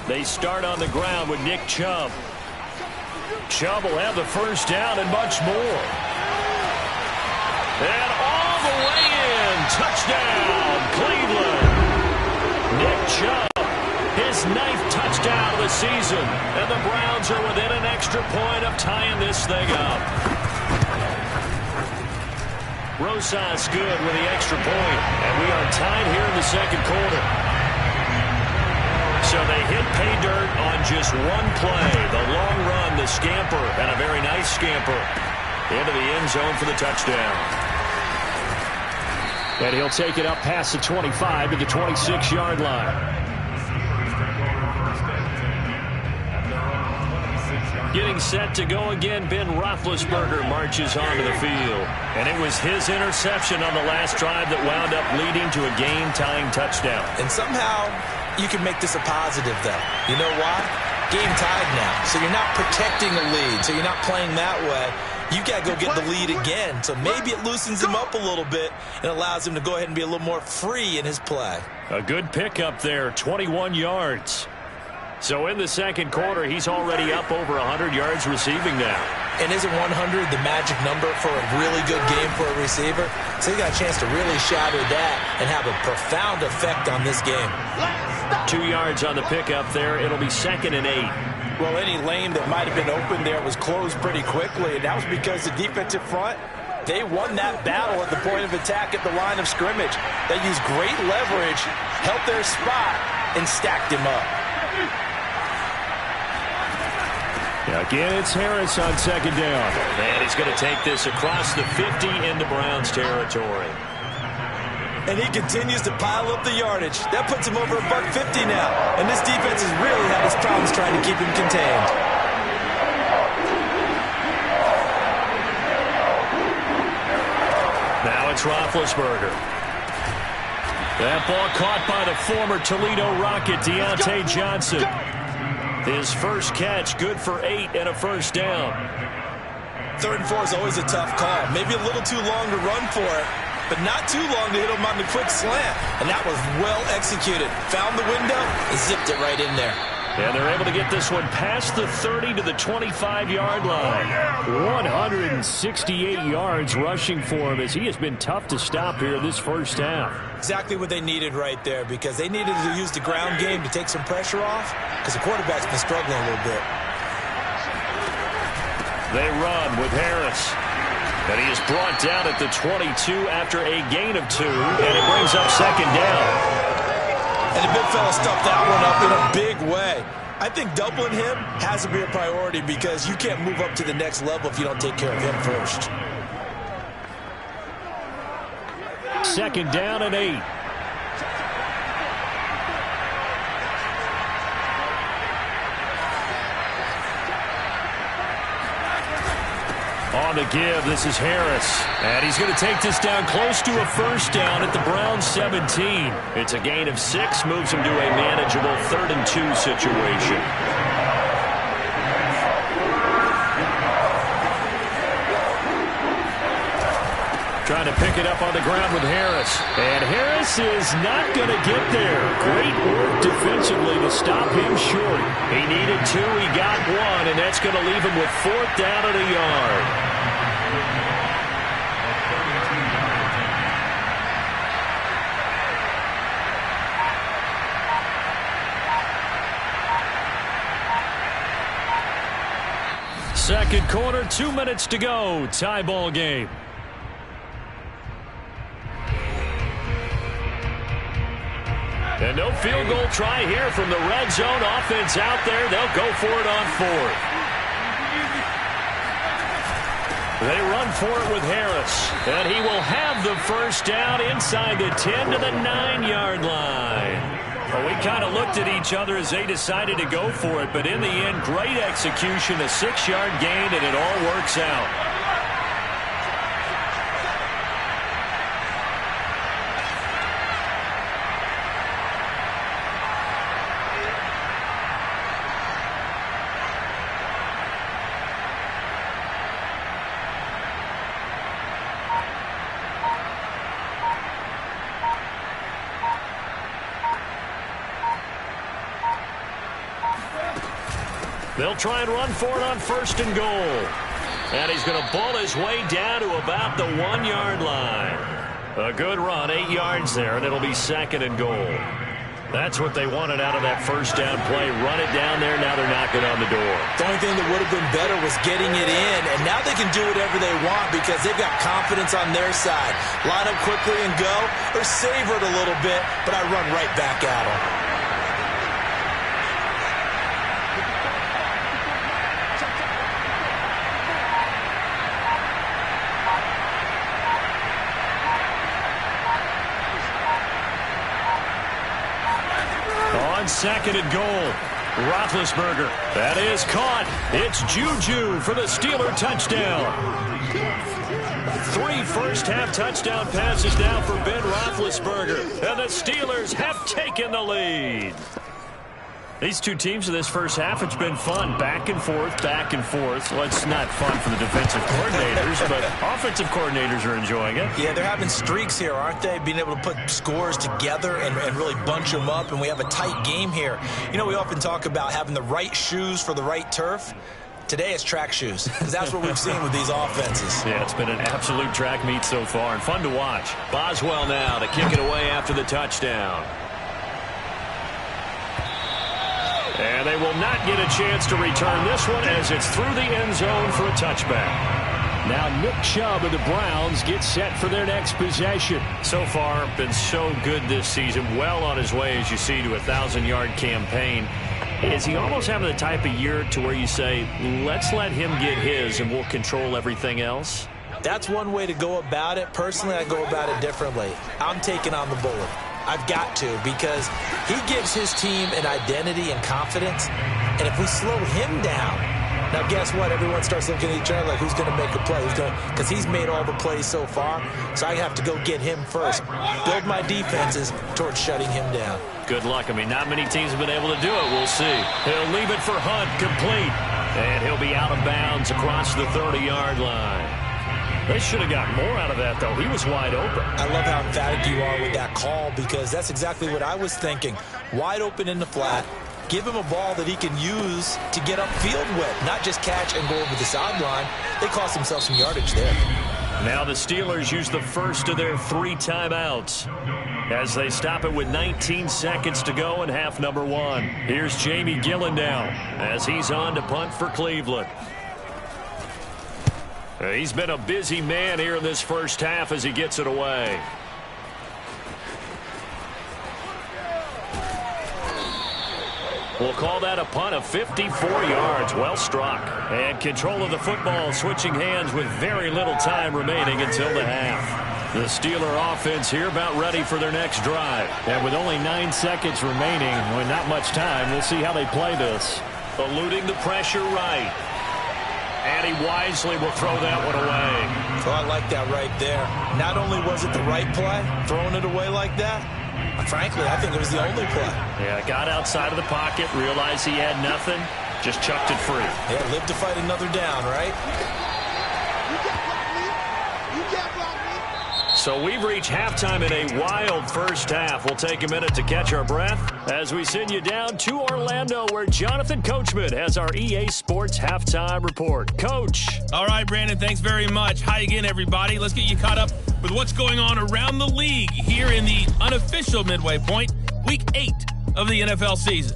They start on the ground with Nick Chubb. Chubb will have the first down and much more. And all the way in. Touchdown, Cleveland. Nick Chubb, his 9th touchdown of the season. And the Browns are within an extra point of tying this thing up. Rosas good with the extra point. And we are tied here in the second quarter. So they hit pay dirt on just one play. The long run, the scamper, and a very nice scamper into the end zone for the touchdown. And he'll take it up past the 25 to the 26-yard line. Getting set to go again, Ben Roethlisberger marches onto the field. And it was his interception on the last drive that wound up leading to a game-tying touchdown. And somehow you can make this a positive, though. You know why? Game tied now. So you're not protecting a lead. So you're not playing that way. You got to go get the lead again. So maybe it loosens him up a little bit and allows him to go ahead and be a little more free in his play. A good pickup there, 21 yards. So in the second quarter, he's already up over 100 yards receiving now. And isn't 100 the magic number for a really good game for a receiver? So he got a chance to really shatter that and have a profound effect on this game. 2 yards on the pickup there. It'll be 2nd and 8. Well, any lane that might have been open there was closed pretty quickly, and that was because the defensive front, they won that battle at the point of attack at the line of scrimmage. They used great leverage, helped their spot, and stacked him up. Again, it's Harris on 2nd down. And he's going to take this across the 50 into Browns territory. And he continues to pile up the yardage. That puts him over $150 now. And this defense has really had its problems trying to keep him contained. Now it's Roethlisberger. That ball caught by the former Toledo Rocket, Deontay Johnson. His first catch, good for 8 and a first down. 3rd and 4 is always a tough call. Maybe a little too long to run for it, but not too long to hit him on the quick slant. And that was well executed. Found the window and zipped it right in there. And they're able to get this one past the 30 to the 25-yard line. 168 yards rushing for him as he has been tough to stop here this first half. Exactly what they needed right there, because they needed to use the ground game to take some pressure off, because the quarterback's been struggling a little bit. They run with Harris. And he is brought down at the 22 after a gain of 2, and it brings up 2nd down. And the big fella stuffed that one up in a big way. I think doubling him has to be a priority because you can't move up to the next level if you don't take care of him first. 2nd down and 8. On the give, this is Harris. And he's going to take this down close to a first down at the Browns 17. It's a gain of 6, moves him to a manageable 3rd and 2 situation. Trying to pick it up on the ground with Harris. And Harris is not going to get there. Great work defensively to stop him short. He needed 2, he got 1, and that's going to leave him with 4th down and a yard. Second quarter, 2 minutes to go. Tie ball game. And no field goal try here from the red zone. Offense out there. They'll go for it on 4th. They run for it with Harris. And he will have the first down inside the 10 to the 9-yard line. Well, we kind of looked at each other as they decided to go for it. But in the end, great execution, a 6-yard gain, and it all works out. They'll try and run for it on 1st and goal. And he's going to ball his way down to about the 1-yard line. A good run, 8 yards there, and it'll be 2nd and goal. That's what they wanted out of that first down play. Run it down there, now they're knocking on the door. The only thing that would have been better was getting it in, and now they can do whatever they want because they've got confidence on their side. Line up quickly and go, or savor it a little bit, but I run right back at them. On 2nd and goal, Roethlisberger. That is caught. It's Juju for the Steeler touchdown. 3 first-half touchdown passes now for Ben Roethlisberger. And the Steelers have taken the lead. These two teams in this first half, it's been fun. Back and forth, back and forth. Well, it's not fun for the defensive coordinators, but offensive coordinators are enjoying it. Yeah, they're having streaks here, aren't they? Being able to put scores together and really bunch them up, and we have a tight game here. You know, we often talk about having the right shoes for the right turf. Today it's track shoes, because that's what we've seen with these offenses. Yeah, it's been an absolute track meet so far, and fun to watch. Boswell now to kick it away after the touchdown. And they will not get a chance to return this one as it's through the end zone for a touchback. Now Nick Chubb of the Browns gets set for their next possession. So far, been so good this season. Well on his way, as you see, to a 1,000-yard campaign. Is he almost having the type of year to where you say, let's let him get his and we'll control everything else? That's one way to go about it. Personally, I go about it differently. I'm taking on the bullet. I've got to, because he gives his team an identity and confidence, and if we slow him down, now guess what? Everyone starts looking at each other like, who's going to make a play? Because he's made all the plays so far, so I have to go get him first. Build my defenses towards shutting him down. Good luck. I mean, not many teams have been able to do it. We'll see. He'll leave it for Hunt, complete, and he'll be out of bounds across the 30-yard line. They should have got more out of that, though. He was wide open. I love how emphatic you are with that call, because that's exactly what I was thinking. Wide open in the flat. Give him a ball that he can use to get upfield with, not just catch and go over the sideline. They cost themselves some yardage there. Now the Steelers use the first of their 3 timeouts as they stop it with 19 seconds to go in half number 1. Here's Jamie Gillen now as he's on to punt for Cleveland. He's been a busy man here in this first half as he gets it away. We'll call that a punt of 54 yards. Well struck. And control of the football switching hands with very little time remaining until the half. The Steeler offense here about ready for their next drive. And with only 9 seconds remaining, with not much time, we'll see how they play this. Eluding the pressure right. And he wisely will throw that one away. Oh, I like that right there. Not only was it the right play, throwing it away like that, frankly, I think it was the only play. Yeah, got outside of the pocket, realized he had nothing, just chucked it free. Yeah, live to fight another down, right? You can't block me. You can't block me. So we've reached halftime in a wild first half. We'll take a minute to catch our breath as we send you down to Orlando, where Jonathan Coachman has our EA Sports halftime report. Coach. All right, Brandon, thanks very much. Hi again, everybody. Let's get you caught up with what's going on around the league here in the unofficial midway point, Week 8 of the NFL season.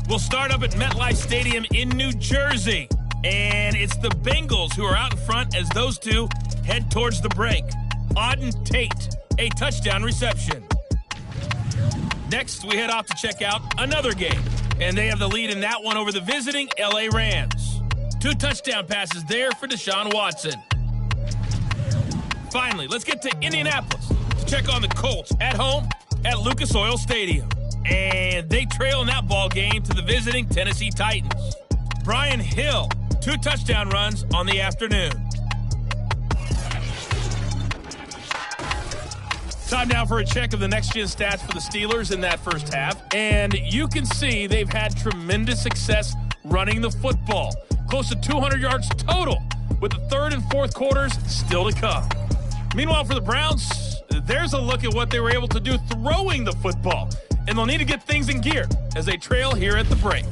We'll start up at MetLife Stadium in New Jersey, and it's the Bengals who are out in front as those two head towards the break. Auden Tate, a touchdown reception. Next, we head off to check out another game, and they have the lead in that one over the visiting L.A. Rams. 2 touchdown passes there for Deshaun Watson. Finally, let's get to Indianapolis to check on the Colts at home at Lucas Oil Stadium. And they trail in that ball game to the visiting Tennessee Titans. Brian Hill, 2 touchdown runs on the afternoon. Time now for a check of the next-gen stats for the Steelers in that first half. And you can see they've had tremendous success running the football. Close to 200 yards total, with the third and fourth quarters still to come. Meanwhile, for the Browns, there's a look at what they were able to do throwing the football. And they'll need to get things in gear as they trail here at the break.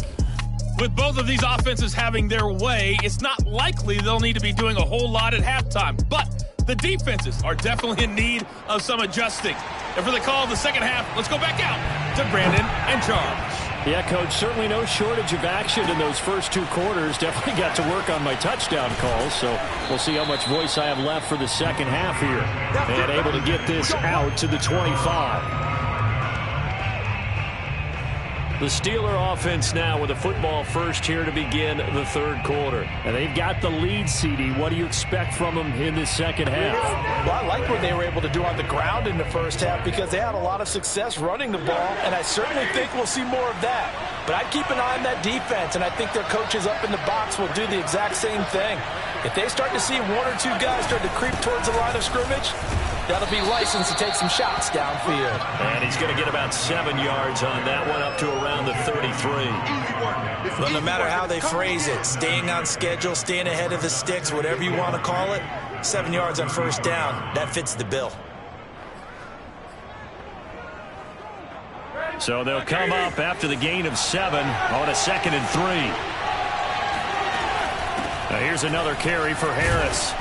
With both of these offenses having their way, it's not likely they'll need to be doing a whole lot at halftime. But the defenses are definitely in need of some adjusting. And for the call of the second half, let's go back out to Brandon and Charles. Yeah, Coach, certainly no shortage of action in those first 2 quarters. Definitely got to work on my touchdown calls, so we'll see how much voice I have left for the second half here. And able to get this out to the 25. The Steeler offense now with a football first here to begin the third quarter. And they've got the lead, CD. What do you expect from them in this second half? Well, I like what they were able to do on the ground in the first half because they had a lot of success running the ball, and I certainly think we'll see more of that. But I'd keep an eye on that defense, and I think their coaches up in the box will do the exact same thing. If they start to see 1 or 2 guys start to creep towards the line of scrimmage, that'll be licensed to take some shots downfield. And he's going to get about 7 yards on that one, up to around the 33. Well, no matter how they phrase it, staying on schedule, staying ahead of the sticks, whatever you want to call it, 7 yards on first down, that fits the bill. So they'll come up after the gain of 7 on a 2nd and 3. Now here's another carry for Harris.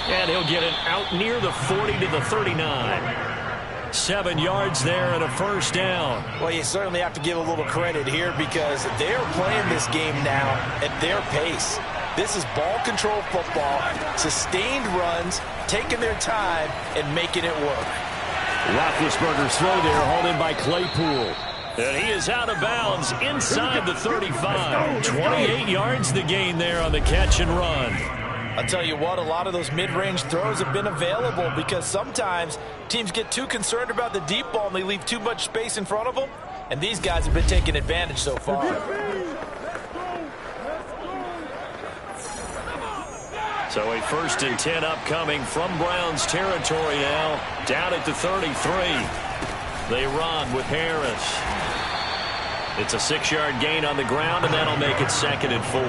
And he'll get it out near the 40 to the 39. 7 yards there and a first down. Well, you certainly have to give a little credit here because they're playing this game now at their pace. This is ball control football, sustained runs, taking their time, and making it work. Roethlisberger's throw there, hauled in by Claypool. And he is out of bounds inside the 35. 28 yards the gain there on the catch and run. I'll tell you what, a lot of those mid-range throws have been available because sometimes teams get too concerned about the deep ball and they leave too much space in front of them, and these guys have been taking advantage so far. So a 1st and 10 upcoming from Browns territory now, down at the 33. They run with Harris. It's a 6-yard gain on the ground, and that'll make it 2nd and 4.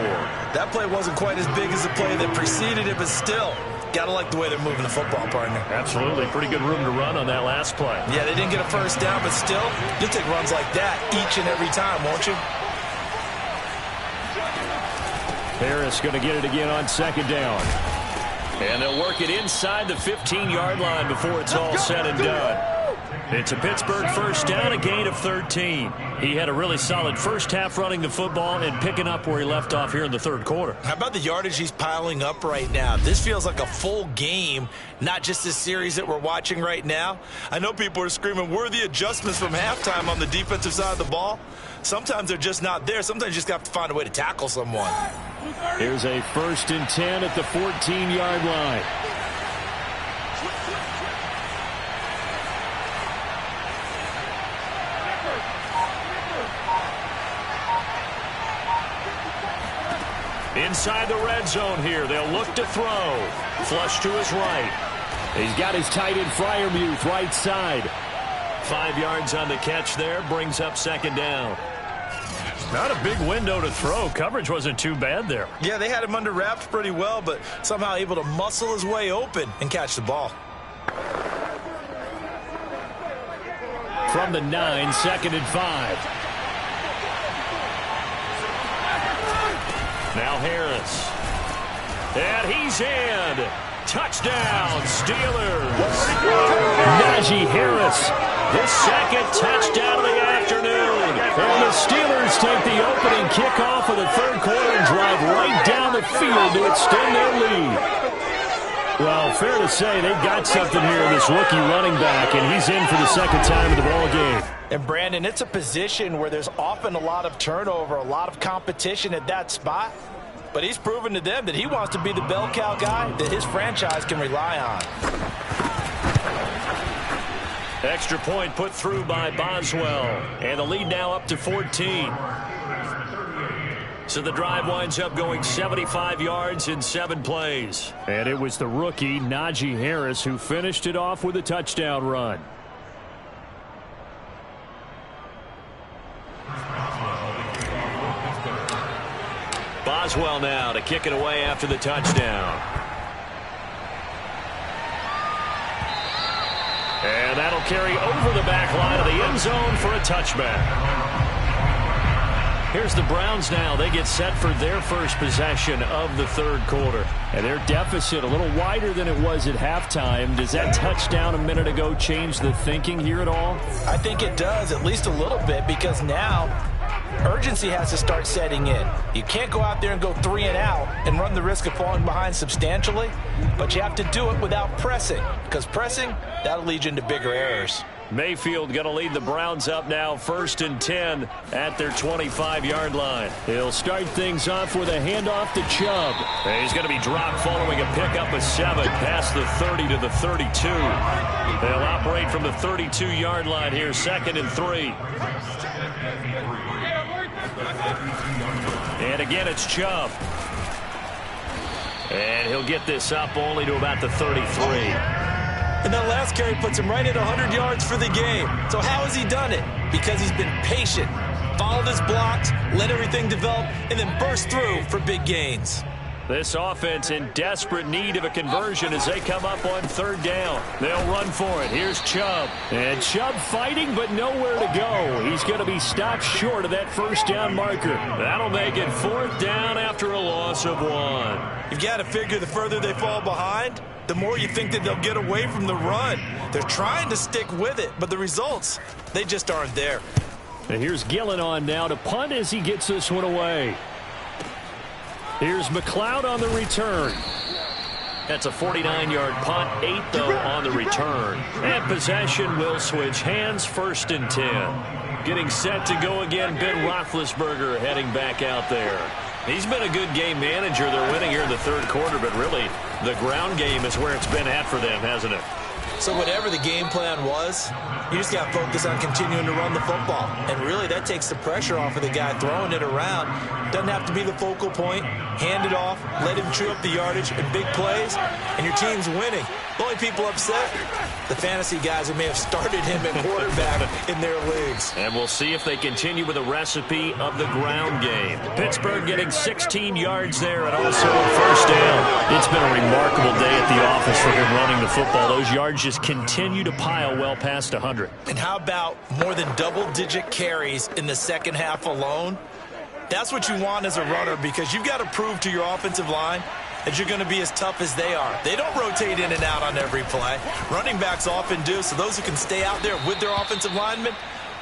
That play wasn't quite as big as the play that preceded it, but still, gotta like the way they're moving the football, partner. Absolutely. Pretty good room to run on that last play. Yeah, they didn't get a first down, but still, you'll take runs like that each and every time, won't you? Harris going to get it again on 2nd down. And they'll work it inside the 15-yard line before it's all said and done. It's a Pittsburgh first down, a gain of 13. He had a really solid first half running the football and picking up where he left off here in the third quarter. How about the yardage he's piling up right now? This feels like a full game, not just a series that we're watching right now. I know people are screaming, where are the adjustments from halftime on the defensive side of the ball? Sometimes they're just not there. Sometimes you just have to find a way to tackle someone. Here's a 1st and 10 at the 14-yard line. inside the red zone here. They'll look to throw. Flush to his right. He's got his tight end Freiermuth right side. 5 yards on the catch there. Brings up second down. Not a big window to throw. Coverage wasn't too bad there. Yeah, they had him under wraps pretty well, but somehow able to muscle his way open and catch the ball. From the 9, 2nd and 5. Now Harris. And he's in. Touchdown, Steelers. Najee Harris, his second touchdown of the afternoon. And the Steelers take the opening kickoff of the third quarter and drive right down the field to extend their lead. Well, fair to say they've got something here in this rookie running back, and he's in for the second time in the ball game. And, Brandon, it's a position where there's often a lot of turnover, a lot of competition at that spot. But he's proven to them that he wants to be the bell cow guy that his franchise can rely on. Extra point put through by Boswell. And the lead now up to 14. So the drive winds up going 75 yards in 7 plays. And it was the rookie, Najee Harris, who finished it off with a touchdown run. Boswell now to kick it away after the touchdown. And that'll carry over the back line of the end zone for a touchback. Here's the Browns now. They get set for their first possession of the third quarter. And their deficit a little wider than it was at halftime. Does that touchdown a minute ago change the thinking here at all? I think it does, at least a little bit, because now urgency has to start setting in. You can't go out there and go 3 and out and run the risk of falling behind substantially, but you have to do it without pressing, because pressing, that'll lead you into bigger errors. Mayfield going to lead the Browns up now 1st and 10 at their 25-yard line. He'll start things off with a handoff to Chubb. And he's going to be dropped following a pickup of 7 past the 30 to the 32. They'll operate from the 32-yard line here, 2nd and 3. And again, it's Chubb. And he'll get this up only to about the 33. And that last carry puts him right at 100 yards for the game. So how has he done it? Because he's been patient, followed his blocks, let everything develop, and then burst through for big gains. This offense in desperate need of a conversion as they come up on 3rd down. They'll run for it. Here's Chubb. And Chubb fighting, but nowhere to go. He's going to be stopped short of that 1st down marker. That'll make it 4th down after a loss of 1. You've got to figure the further they fall behind, the more you think that they'll get away from the run. They're trying to stick with it, but the results, they just aren't there. And here's Gillen on now to punt as he gets this one away. Here's McLeod on the return. That's a 49-yard punt, 8 though on the return. And possession will switch hands, 1st and 10. Getting set to go again, Ben Roethlisberger heading back out there. He's been a good game manager. They're winning here in the third quarter, but really the ground game is where it's been at for them, hasn't it? So whatever the game plan was, you just got to focus on continuing to run the football. And really that takes the pressure off of the guy throwing it around. Doesn't have to be the focal point. Hand it off, let him chew up the yardage in big plays, and your team's winning. The only people upset, the fantasy guys who may have started him at quarterback in their leagues. And we'll see if they continue with a recipe of the ground game. Pittsburgh getting 16 yards there and also a 1st down. It's been a remarkable day at the office for him running the football. Those yards just continue to pile well past 100. And how about more than double-digit carries in the second half alone? That's what you want as a runner, because you've got to prove to your offensive line that you're going to be as tough as they are. They don't rotate in and out on every play. Running backs often do, so those who can stay out there with their offensive linemen,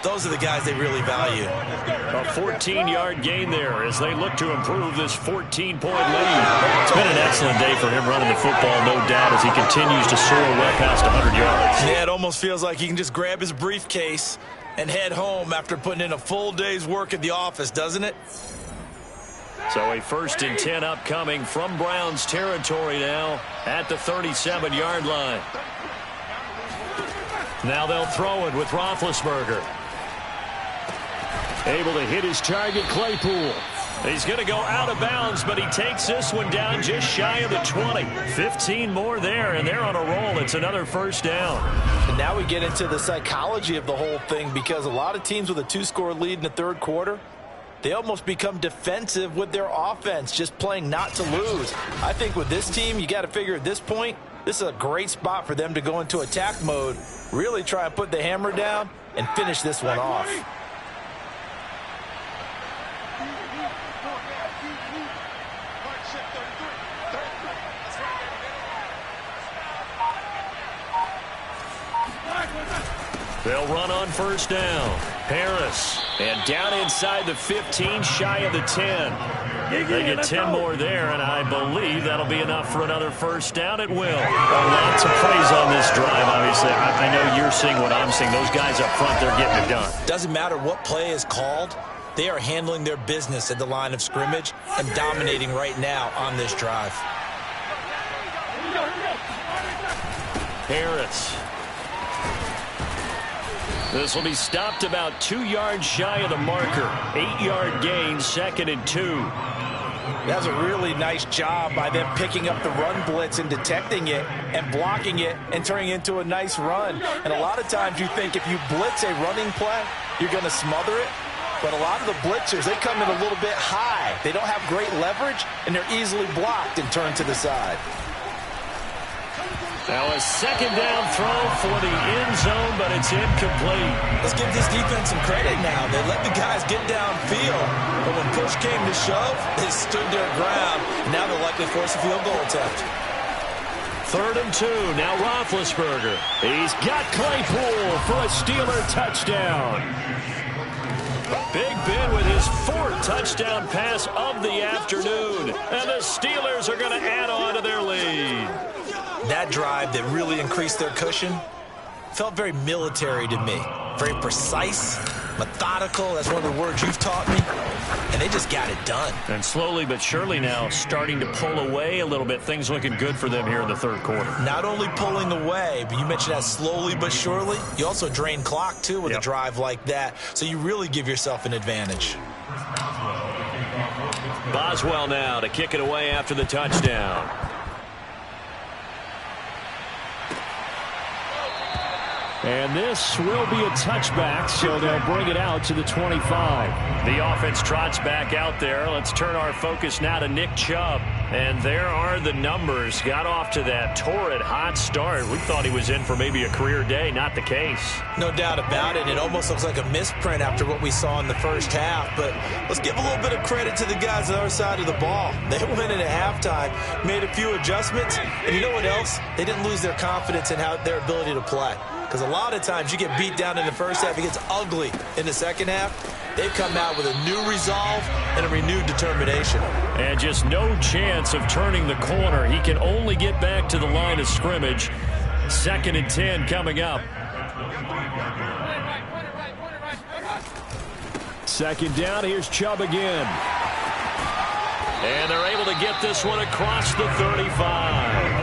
those are the guys they really value. A 14-yard gain there as they look to improve this 14-point lead. It's been an excellent day for him running the football, no doubt, as he continues to soar well past 100 yards. Yeah, it almost feels like he can just grab his briefcase and head home after putting in a full day's work at the office, doesn't it? So a 1st and 10 upcoming from Browns territory now at the 37-yard line. Now they'll throw it with Roethlisberger. Able to hit his target, Claypool. He's going to go out of bounds, but he takes this one down just shy of the 20. 15 more there, and they're on a roll. It's another first down. And now we get into the psychology of the whole thing, because a lot of teams with a 2-score lead in the third quarter, they almost become defensive with their offense, just playing not to lose. I think with this team, you got to figure at this point, this is a great spot for them to go into attack mode, really try and put the hammer down and finish this one off. They'll run on first down. Harris. And down inside the 15, shy of the 10. They get 10 more there, and I believe that'll be enough for another first down. It will. Lots of praise on this drive, obviously. I know you're seeing what I'm seeing. Those guys up front, they're getting it done. Doesn't matter what play is called. They are handling their business at the line of scrimmage and dominating right now on this drive. Harris. This will be stopped about 2 yards shy of the marker. 8-yard gain, 2nd and 2. That's a really nice job by them picking up the run blitz and detecting it and blocking it and turning it into a nice run. And a lot of times you think if you blitz a running play, you're going to smother it. But a lot of the blitzers, they come in a little bit high. They don't have great leverage, and they're easily blocked and turned to the side. Now a second down throw for the end zone, but it's incomplete. Let's give this defense some credit now. They let the guys get downfield, but when push came to shove, they stood their ground. And now they'll likely force a field goal attempt. 3rd and 2. Now Roethlisberger. He's got Claypool for a Steeler touchdown. Big Ben with his 4th touchdown pass of the afternoon. And the Steelers are going to add on to their lead. That drive that really increased their cushion felt very military to me. Very precise, methodical. That's one of the words you've taught me. And they just got it done. And slowly but surely now starting to pull away a little bit. Things looking good for them here in the third quarter. Not only pulling away, but you mentioned that slowly but surely. You also drain clock, too, with a drive like that. So you really give yourself an advantage. Boswell now to kick it away after the touchdown. And this will be a touchback, so they'll bring it out to the 25. The offense trots back out there. Let's turn our focus now to Nick Chubb. And there are the numbers. Got off to that torrid hot start. We thought he was in for maybe a career day. Not the case. No doubt about it. It almost looks like a misprint after what we saw in the first half. But let's give a little bit of credit to the guys on the other side of the ball. They went in at halftime, made a few adjustments. And you know what else? They didn't lose their confidence in their ability to play. Because a lot of times you get beat down in the first half, it gets ugly in the second half. They've come out with a new resolve and a renewed determination. And just no chance of turning the corner. He can only get back to the line of scrimmage. 2nd and 10 coming up. 2nd down, here's Chubb again. And they're able to get this one across the 35.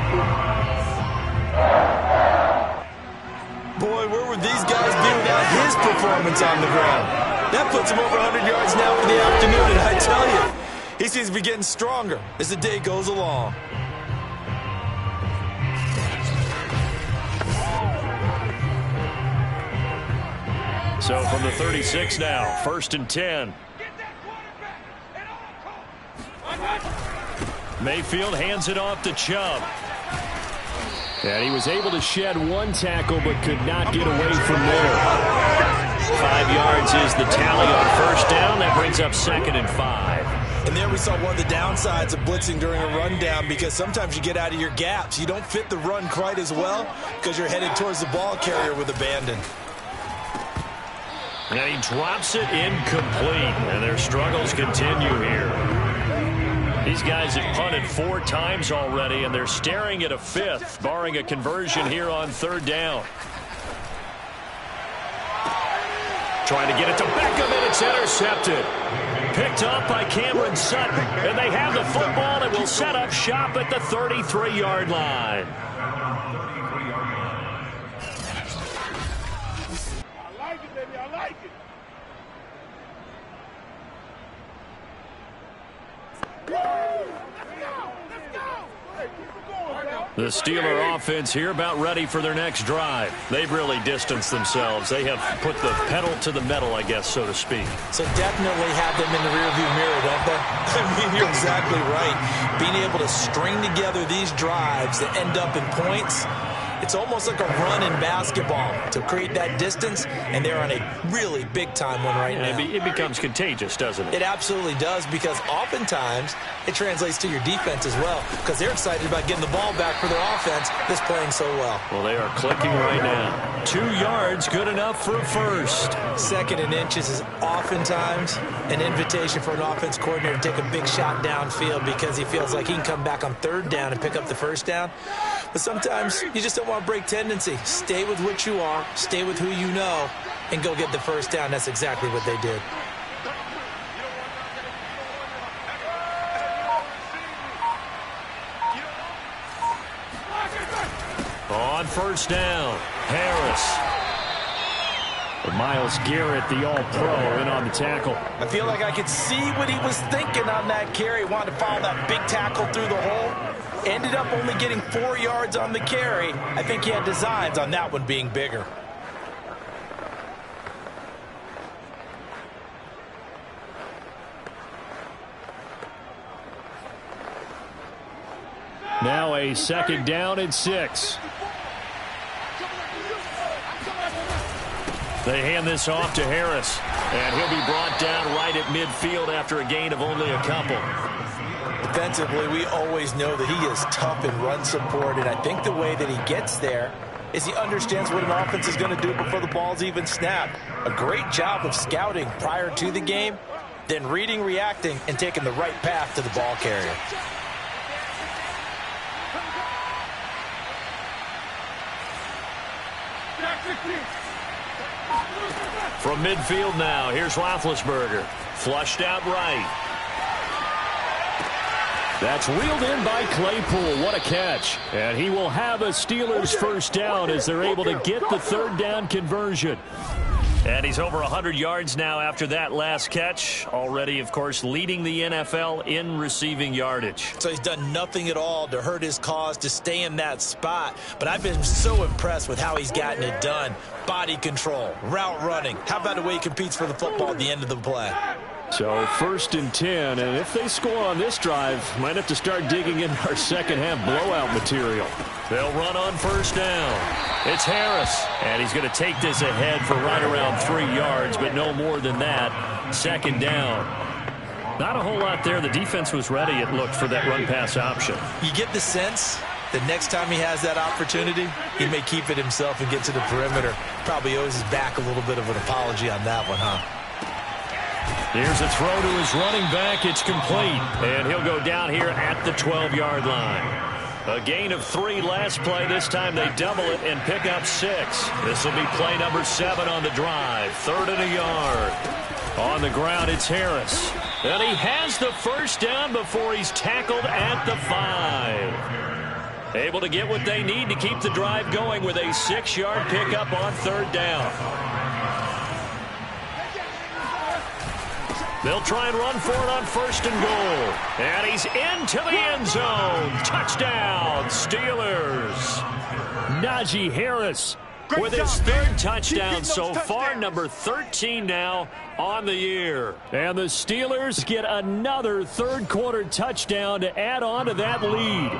Boy, where would these guys be without his performance on the ground? That puts him over 100 yards now for the afternoon, and I tell you, he seems to be getting stronger as the day goes along. So from the 36 now, 1st and 10. Mayfield hands it off to Chubb. And he was able to shed one tackle but could not get away from there. 5 yards is the tally on first down. That brings up 2nd and 5. And there we saw one of the downsides of blitzing during a rundown, because sometimes you get out of your gaps. You don't fit the run quite as well because you're headed towards the ball carrier with abandon. And he drops it incomplete. And their struggles continue here. These guys have punted 4 times already, and they're staring at a 5th, barring a conversion here on 3rd down. Trying to get it to Beckham, and it's intercepted. Picked up by Cameron Sutton, and they have the football and will set up shop at the 33-yard line. I like it, baby. I like it. The Steeler offense here about ready for their next drive. They've really distanced themselves. They have put the pedal to the metal, I guess, so to speak. So definitely have them in the rearview mirror, don't they? I mean, you're exactly right. Being able to string together these drives that end up in points, it's almost like a run in basketball to create that distance, and they're on a really big-time one right now. It becomes contagious, doesn't it? It absolutely does, because oftentimes it translates to your defense as well, because they're excited about getting the ball back for their offense that's playing so well. Well, they are clicking right now. 2 yards, good enough for a first. 2nd and inches is oftentimes an invitation for an offense coordinator to take a big shot downfield because he feels like he can come back on 3rd down and pick up the 1st down. But sometimes you just don't want to break tendency. Stay with what you are, stay with who you know, and go get the 1st down. That's exactly what they did. On 1st down, Harris. Myles Garrett, the All-Pro, in on the tackle. I feel like I could see what he was thinking on that carry. He wanted to follow that big tackle through the hole. Ended up only getting 4 yards on the carry. I think he had designs on that one being bigger. Now a 2nd down and 6. They hand this off to Harris, and he'll be brought down right at midfield after a gain of only a couple. Defensively, we always know that he is tough in run support, and I think the way that he gets there is he understands what an offense is going to do before the ball's even snapped. A great job of scouting prior to the game, then reading, reacting, and taking the right path to the ball carrier. From midfield now, here's Roethlisberger. Flushed out right. That's reeled in by Claypool. What a catch. And he will have a Steelers 1st down as they're able to get the 3rd down conversion. And he's over 100 yards now after that last catch. Already, of course, leading the NFL in receiving yardage. So he's done nothing at all to hurt his cause to stay in that spot. But I've been so impressed with how he's gotten it done. Body control, route running. How about the way he competes for the football at the end of the play? So 1st and 10, and if they score on this drive, might have to start digging in our second-half blowout material. They'll run on 1st down. It's Harris, and he's going to take this ahead for right around 3 yards, but no more than that. 2nd down. Not a whole lot there. The defense was ready, it looked, for that run-pass option. You get the sense that next time he has that opportunity, he may keep it himself and get to the perimeter. Probably owes his back a little bit of an apology on that one, huh? Here's a throw to his running back. It's complete. And he'll go down here at the 12-yard line. A gain of 3 last play. This time they double it and pick up 6. This will be play number 7 on the drive. 3rd and a yard. On the ground, it's Harris. And he has the 1st down before he's tackled at the 5. Able to get what they need to keep the drive going with a 6-yard pickup on 3rd down. They'll try and run for it on 1st and goal. And he's into the end zone. Touchdown, Steelers. Najee Harris with his 3rd touchdown so far, number 13 now on the year. And the Steelers get another 3rd quarter touchdown to add on to that lead.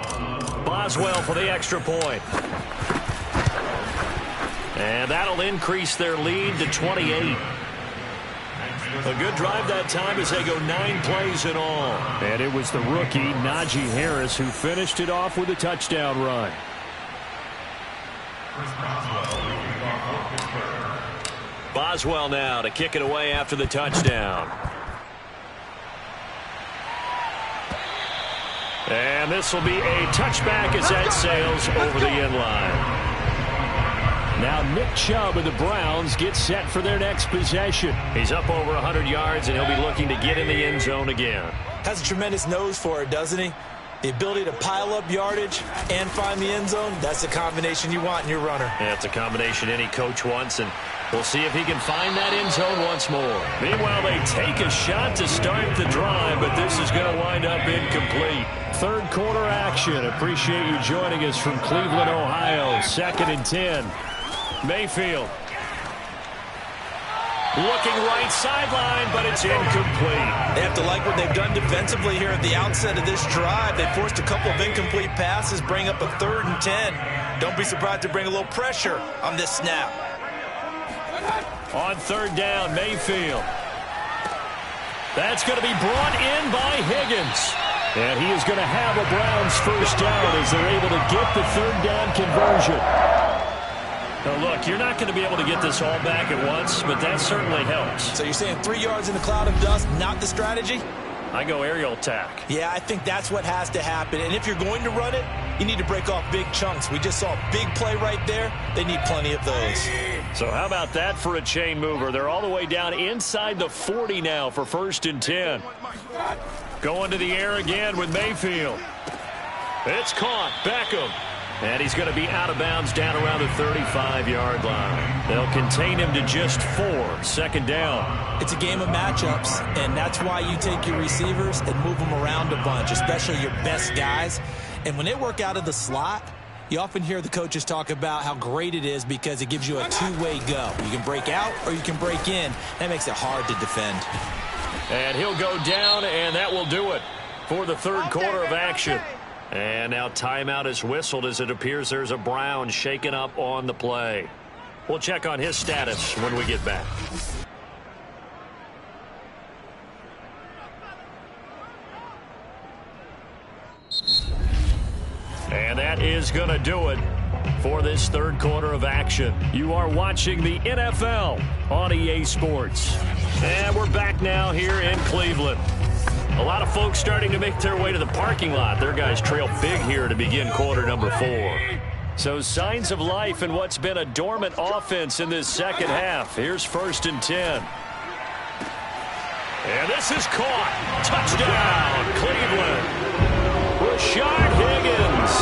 Boswell for the extra point. And that'll increase their lead to 28. A good drive that time as they go 9 plays in all. And it was the rookie, Najee Harris, who finished it off with a touchdown run. Boswell now to kick it away after the touchdown. And this will be a touchback as that sails over the end line. Now Nick Chubb of the Browns gets set for their next possession. He's up over 100 yards, and he'll be looking to get in the end zone again. Has a tremendous nose for it, doesn't he? The ability to pile up yardage and find the end zone, that's the combination you want in your runner. Yeah, it's a combination any coach wants, and We'll see if he can find that end zone once more. Meanwhile, they take a shot to start the drive, but this is going to wind up incomplete. Third quarter action. Appreciate you joining us from Cleveland, Ohio. 2nd and 10. Mayfield. Looking right sideline, but it's incomplete. They have to like what they've done defensively here at the outset of this drive. They forced a couple of incomplete passes, bring up a 3rd and 10. Don't be surprised to bring a little pressure on this snap. On 3rd down, Mayfield. That's going to be brought in by Higgins. And he is going to have a Browns first down as they're able to get the 3rd down conversion. Now, look, you're not going to be able to get this all back at once, but that certainly helps. So you're saying 3 yards in a cloud of dust, not the strategy? I go aerial attack. Yeah, I think that's what has to happen. And if you're going to run it, you need to break off big chunks. We just saw a big play right there. They need plenty of those. So how about that for a chain mover? They're all the way down inside the 40 now for 1st and 10. Going to the air again with Mayfield. It's caught. Beckham. And he's going to be out of bounds down around the 35-yard line. They'll contain him to just 4. 2nd down. It's a game of matchups, and that's why you take your receivers and move them around a bunch, especially your best guys. And when they work out of the slot, you often hear the coaches talk about how great it is because it gives you a two-way go. You can break out or you can break in. That makes it hard to defend. And he'll go down, and that will do it for the 3rd quarter of action. And now timeout is whistled as it appears there's a Brown shaken up on the play. We'll check on his status when we get back. And that is going to do it for this 3rd quarter of action. You are watching the NFL on EA Sports. And we're back now here in Cleveland. A lot of folks starting to make their way to the parking lot. Their guys trail big here to begin quarter number 4. So signs of life in what's been a dormant offense in this 2nd half. Here's 1st and 10. And this is caught. Touchdown, Cleveland. Rashard Higgins,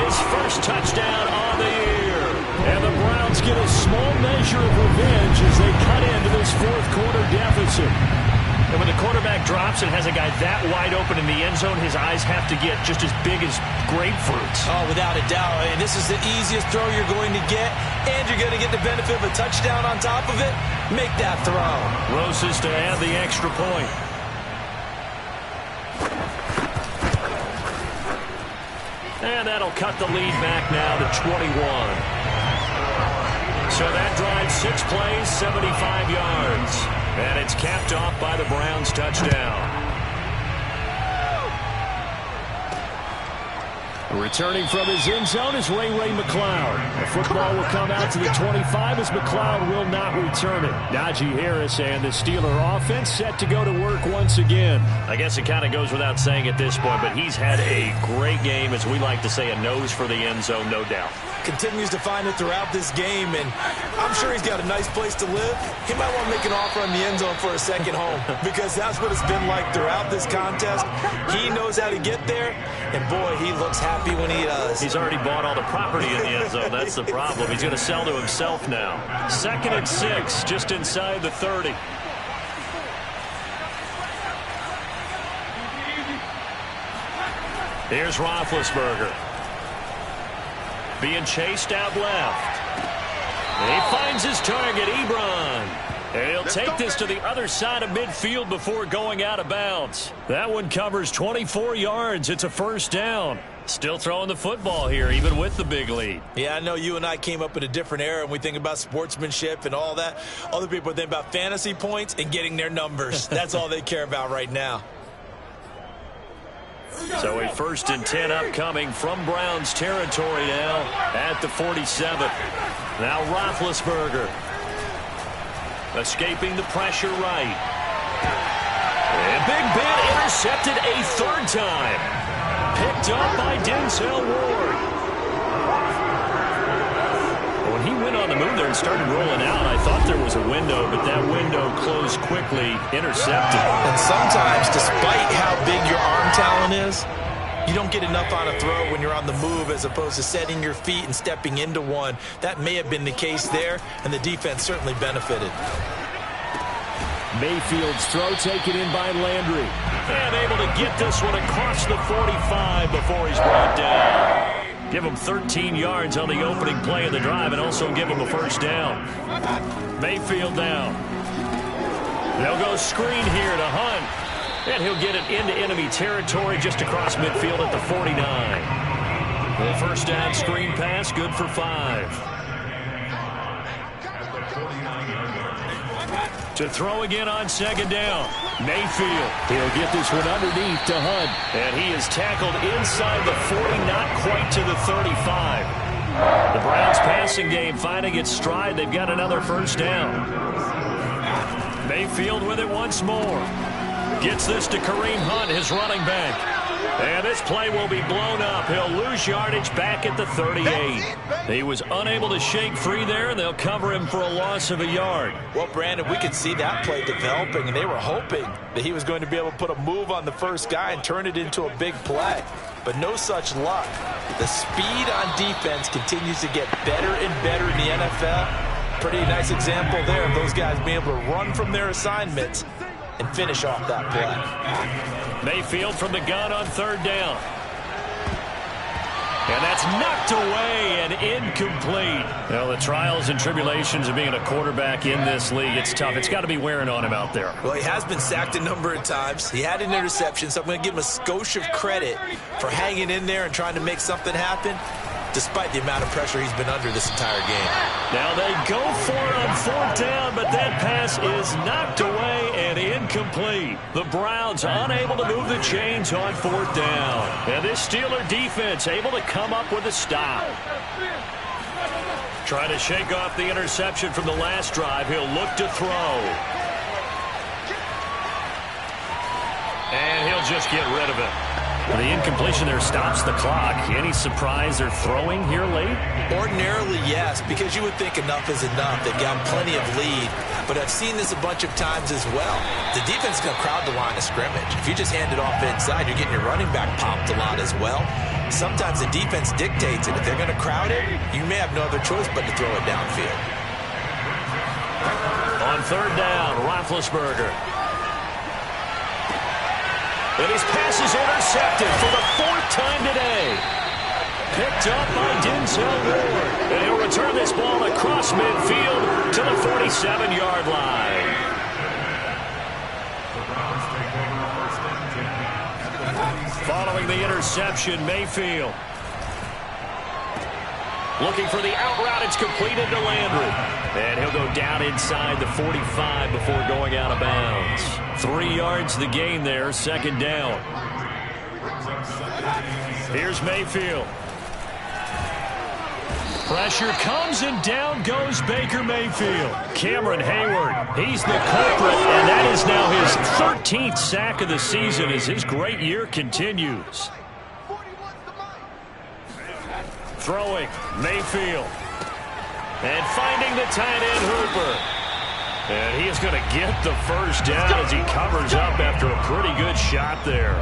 his first touchdown on the year. And the Browns get a small measure of revenge as they cut into this 4th quarter deficit. And when the quarterback drops and has a guy that wide open in the end zone, his eyes have to get just as big as grapefruits. Oh, without a doubt. I mean, this is the easiest throw you're going to get, and you're going to get the benefit of a touchdown on top of it. Make that throw. Roses to add the extra point. And that'll cut the lead back now to 21. So that drive 6 plays, 75 yards. And it's capped off by the Browns touchdown. Returning from his end zone is Ray McLeod. The football will come out to the 25 as McLeod will not return it. Najee Harris and the Steeler offense set to go to work once again. I guess it kind of goes without saying at this point, but he's had a great game, as we like to say, a nose for the end zone, no doubt. Continues to find it throughout this game, and I'm sure he's got a nice place to live. He might want to make an offer on the end zone for a second home because that's what it's been like throughout this contest. He knows how to get there, and boy, he looks happy when he does. He's already bought all the property in the end zone. That's the problem. He's going to sell to himself now. 2nd and 6, just inside the 30. Here's Roethlisberger. Being chased out left. And he finds his target, Ebron. And he'll take this to the other side of midfield before going out of bounds. That one covers 24 yards. It's a 1st down. Still throwing the football here, even with the big lead. Yeah, I know you and I came up in a different era, and we think about sportsmanship and all that. Other people think about fantasy points and getting their numbers. That's all they care about right now. So a 1st and 10 upcoming from Browns territory now at the 47. Now Roethlisberger escaping the pressure right. And Big Ben intercepted a 3rd time. Picked up by Denzel Ward. When he went on the move there and started rolling out, I thought there was a window, but that window closed quickly, intercepted. And sometimes, despite how big your arm talent is, You don't get enough on a throw when you're on the move as opposed to setting your feet and stepping into one. That may have been the case there, and the defense certainly benefited. Mayfield's throw taken in by Landry. And able to get this one across the 45 before he's brought down. Give him 13 yards on the opening play of the drive and also give him a first down. Mayfield down. They'll go screen here to Hunt. And he'll get it into enemy territory just across midfield at the 49. The first down screen pass, good for 5. To throw again on second down. Mayfield. He'll get this one underneath to Hunt. And he is tackled inside the 40, not quite to the 35. The Browns passing game finding its stride. They've got another first down. Mayfield with it once more. Gets this to Kareem Hunt, his running back. And this play will be blown up. He'll lose yardage back at the 38. He was unable to shake free there, and they'll cover him for a loss of a yard. Well, Brandon, we could see that play developing, and they were hoping that he was going to be able to put a move on the first guy and turn it into a big play. But no such luck. The speed on defense continues to get better and better in the NFL. Pretty nice example there of those guys being able to run from their assignments and finish off that play. Mayfield from the gun on third down. And that's knocked away and incomplete. Well, the trials and tribulations of being a quarterback in this league, it's tough. It's got to be wearing on him out there. Well, he has been sacked a number of times. He had an interception, so I'm going to give him a skosh of credit for hanging in there and trying to make something happen, despite the amount of pressure he's been under this entire game. Now they go for it on fourth down, but that pass is knocked away and incomplete. The Browns unable to move the chains on fourth down. And this Steeler defense able to come up with a stop. Trying to shake off the interception from the last drive. He'll look to throw. And he'll just get rid of it. The incompletion there stops the clock. Any surprise they're throwing here late? Ordinarily, yes, because you would think enough is enough. They've got plenty of lead, but I've seen this a bunch of times as well. The defense is going to crowd the line of scrimmage. If you just hand it off inside, you're getting your running back popped a lot as well. Sometimes the defense dictates it. If they're going to crowd it, you may have no other choice but to throw it downfield. On third down, Roethlisberger. And his pass is intercepted for the fourth time today. Picked up by Denzel Ward. And he'll return this ball across midfield to the 47-yard line. Following the interception, Mayfield. Looking for the out route. It's completed to Landry. And he'll go down inside the 45 before going out of bounds. 3 yards the gain there, second down. Here's Mayfield. Pressure comes and down goes Baker Mayfield. Cameron Hayward, he's the culprit, and that is now his 13th sack of the season as his great year continues. Throwing, Mayfield. And finding the tight end, Hooper. And he is going to get the first down as he covers up after a pretty good shot there.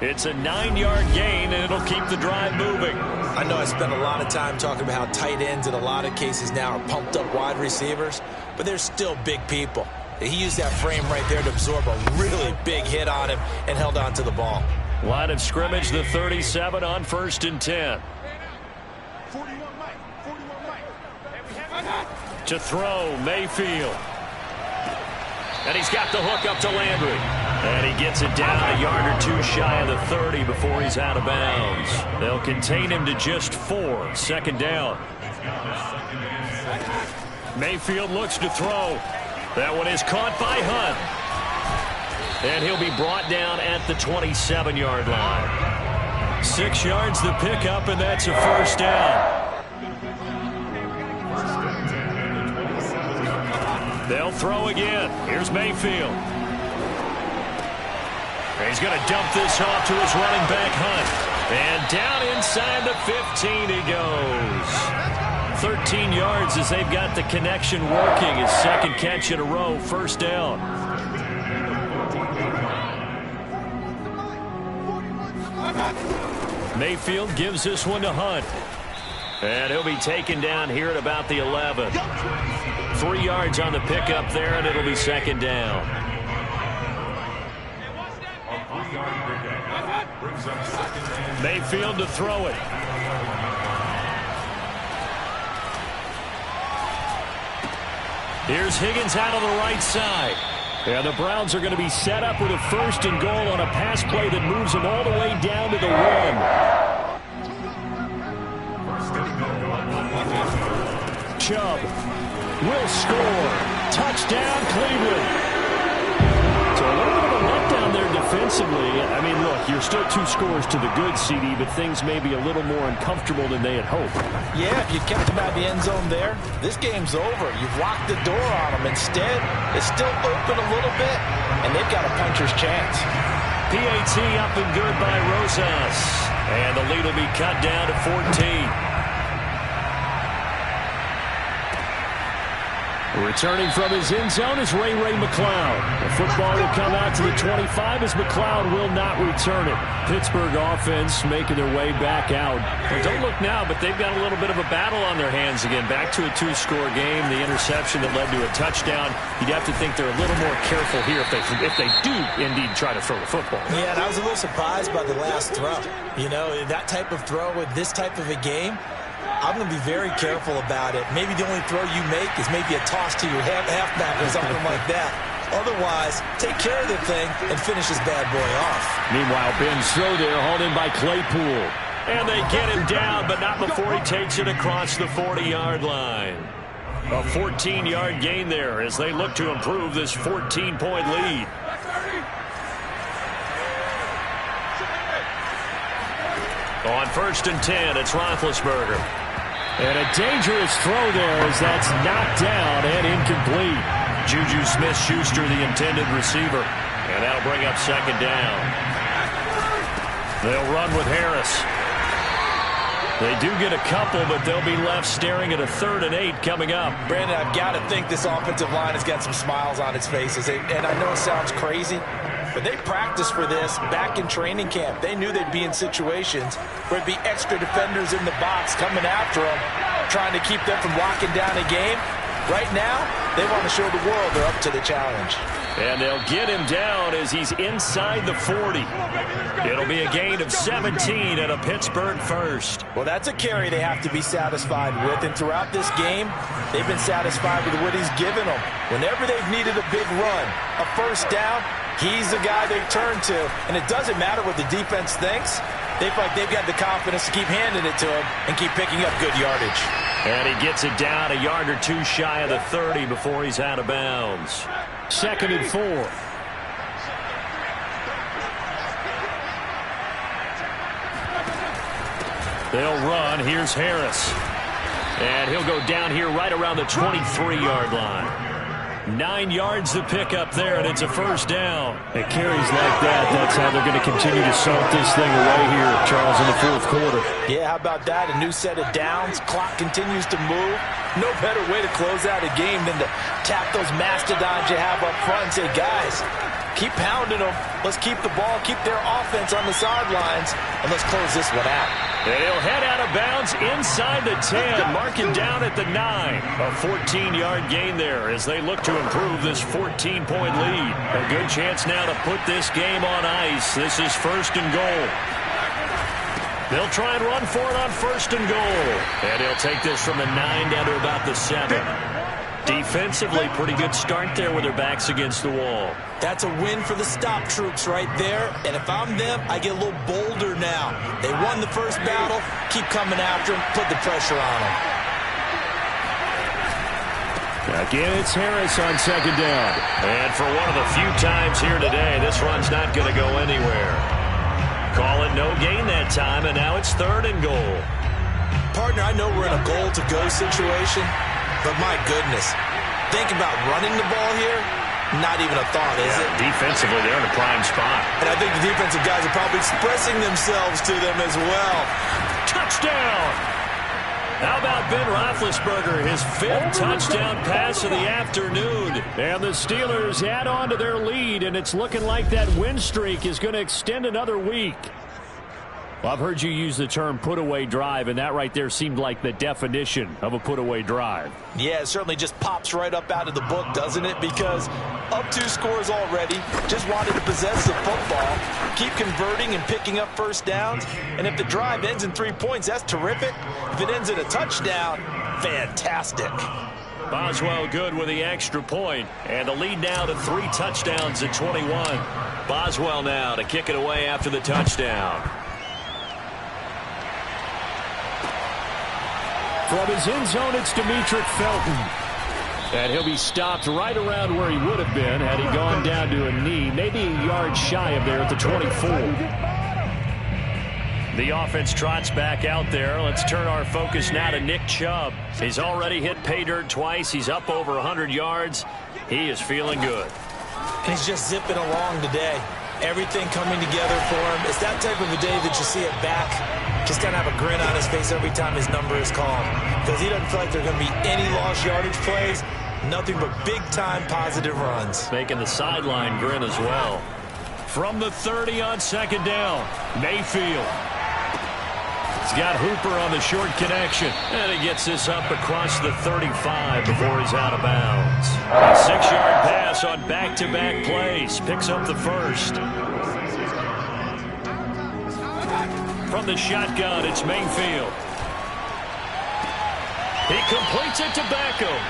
It's a 9-yard gain, and it'll keep the drive moving. I know I spent a lot of time talking about how tight ends in a lot of cases now are pumped up wide receivers, but they're still big people. He used that frame right there to absorb a really big hit on him and held on to the ball. Line of scrimmage, the 37 on 1st and 10. To throw, Mayfield. And he's got the hook up to Landry. And he gets it down a yard or two shy of the 30 before he's out of bounds. They'll contain him to just 4. Second down. Mayfield looks to throw. That one is caught by Hunt. And he'll be brought down at the 27-yard line. 6 yards the pickup, and that's a first down. They'll throw again. Here's Mayfield. He's going to dump this off to his running back, Hunt. And down inside the 15 he goes. 13 yards as they've got the connection working. His second catch in a row, first down. Mayfield gives this one to Hunt. And he'll be taken down here at about the 11. 3 yards on the pickup there, and it'll be second down. Mayfield to throw it. Here's Higgins out on the right side. And the Browns are going to be set up with a 1st and goal on a pass play that moves them all the way down to the 1. Chubb will score. Touchdown, Cleveland. So a little bit of a letdown there defensively. I mean, look, you're still 2 scores to the good, CD, but things may be a little more uncomfortable than they had hoped. Yeah, if you kept them out of the end zone there, this game's over. You've locked the door on them. Instead, it's still open a little bit, and they've got a puncher's chance. PAT up and good by Rosas. And the lead will be cut down to 14. Returning from his end zone is Ray McLeod. The football will come out to the 25 as McLeod will not return it. Pittsburgh offense making their way back out. Well, don't look now, but they've got a little bit of a battle on their hands again. Back to a 2-score game. The interception that led to a touchdown. You'd have to think they're a little more careful here if they do indeed try to throw the football. Yeah, and I was a little surprised by the last throw. You know, that type of throw with this type of a game, I'm going to be very careful about it. Maybe the only throw you make is maybe a toss to your halfback or something like that. Otherwise, take care of the thing and finish this bad boy off. Meanwhile, Ben's throw there hauled in by Claypool. And they get him down, but not before he takes it across the 40-yard line. A 14-yard gain there as they look to improve this 14-point lead. On 1st and 10, it's Roethlisberger. And a dangerous throw there as that's knocked down and incomplete. Juju Smith-Schuster, the intended receiver. And that'll bring up second down. They'll run with Harris. They do get a couple, but they'll be left staring at a 3rd and 8 coming up. Brandon, I've got to think this offensive line has got some smiles on its faces. And I know it sounds crazy, but they practiced for this back in training camp. They knew they'd be in situations where it'd be extra defenders in the box coming after them, trying to keep them from locking down a game. Right now, they want to show the world they're up to the challenge. And they'll get him down as he's inside the 40. It'll be a gain of 17 and a Pittsburgh 1st. Well, that's a carry they have to be satisfied with. And throughout this game, they've been satisfied with what he's given them. Whenever they've needed a big run, a 1st down, he's the guy they turn to. And it doesn't matter what the defense thinks. They feel like they've got the confidence to keep handing it to him and keep picking up good yardage. And he gets it down a yard or 2 shy of the 30 before he's out of bounds. 2nd and 4. They'll run. Here's Harris. And he'll go down here right around the 23-yard line. 9 yards to pick up there, and it's a 1st down. It carries like that. That's how they're going to continue to salt this thing away here, Charles, in the 4th quarter. Yeah, how about that? A new set of downs. Clock continues to move. No better way to close out a game than to tap those mastodons you have up front and say, guys, keep pounding them. Let's keep the ball, keep their offense on the sidelines, and let's close this one out. And he'll head out of bounds inside the 10, marking down at the 9. A 14-yard gain there as they look to improve this 14-point lead. A good chance now to put this game on ice. This is 1st and goal. They'll try and run for it on 1st and goal. And he'll take this from the 9 down to about the 7. Defensively, pretty good start there with their backs against the wall. That's a win for the stop troops right there. And if I'm them, I get a little bolder now. They won the 1st battle. Keep coming after them. Put the pressure on them. Again, it's Harris on 2nd down. And for one of the few times here today, this run's not going to go anywhere. Call it no gain that time, and now it's 3rd and goal. Partner, I know we're in a goal-to-go situation, but my goodness, think about running the ball here. Not even a thought, is it? Defensively, they're in a prime spot. And I think the defensive guys are probably expressing themselves to them as well. Touchdown! How about Ben Roethlisberger, his 5th touchdown pass of the afternoon. And the Steelers add on to their lead, and it's looking like that win streak is going to extend another week. Well, I've heard you use the term put-away drive, and that right there seemed like the definition of a put-away drive. Yeah, it certainly just pops right up out of the book, doesn't it? Because up 2 scores already, just wanted to possess the football, keep converting and picking up first downs. And if the drive ends in 3 points, that's terrific. If it ends in a touchdown, fantastic. Boswell good with the extra point, and the lead now to 3 touchdowns at 21. Boswell now to kick it away after the touchdown. From his end zone, it's Demetric Felton. And he'll be stopped right around where he would have been had he gone down to a knee, maybe a yard shy of there at the 24. The offense trots back out there. Let's turn our focus now to Nick Chubb. He's already hit pay dirt twice. He's up over 100 yards. He is feeling good. And he's just zipping along today. Everything coming together for him. It's that type of a day that you see it back. Just kind of have a grin on his face every time his number is called. Because he doesn't feel like there are going to be any lost yardage plays. Nothing but big-time positive runs. Making the sideline grin as well. From the 30 on second down, Mayfield. He's got Hooper on the short connection. And he gets this up across the 35 before he's out of bounds. A 6-yard pass on back-to-back plays. Picks up the first. From the shotgun, it's Mayfield. He completes it to Beckham.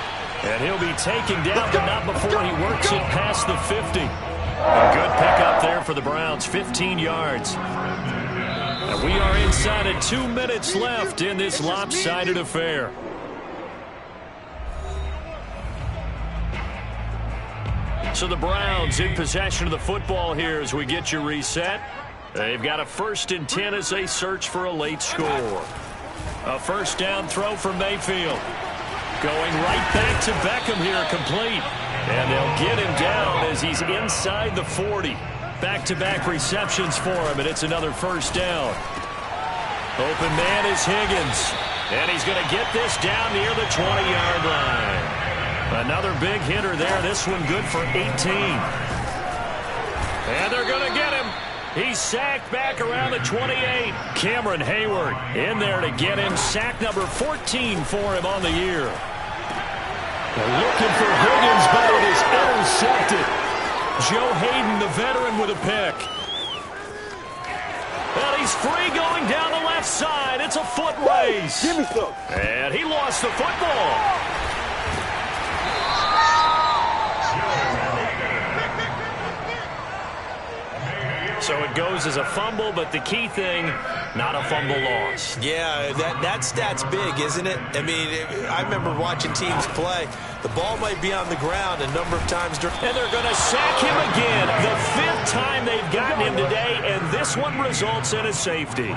And he'll be taken down, but not before he works it past the 50. A good pickup there for the Browns, 15 yards. And we are inside of 2 minutes left in this lopsided affair. So the Browns in possession of the football here as we get you reset. They've got a 1st and 10 as they search for a late score. A first down throw from Mayfield. Going right back to Beckham here, complete. And they'll get him down as he's inside the 40. Back-to-back receptions for him, and it's another first down. Open man is Higgins. And he's going to get this down near the 20-yard line. Another big hitter there. This one good for 18. And they're going to get him. He's sacked back around the 28. Cameron Hayward in there to get him. Sack number 14 for him on the year. They're looking for Higgins, but it is intercepted. Joe Hayden, the veteran, with a pick. Well, he's free going down the left side. It's a foot race. Give me some. And he lost the football. So it goes as a fumble, but the key thing, not a fumble loss. Yeah, that stat's big, isn't it? I mean, I remember watching teams play. The ball might be on the ground a number of times. And they're going to sack him again. The 5th time they've gotten him today, and this one results in a safety.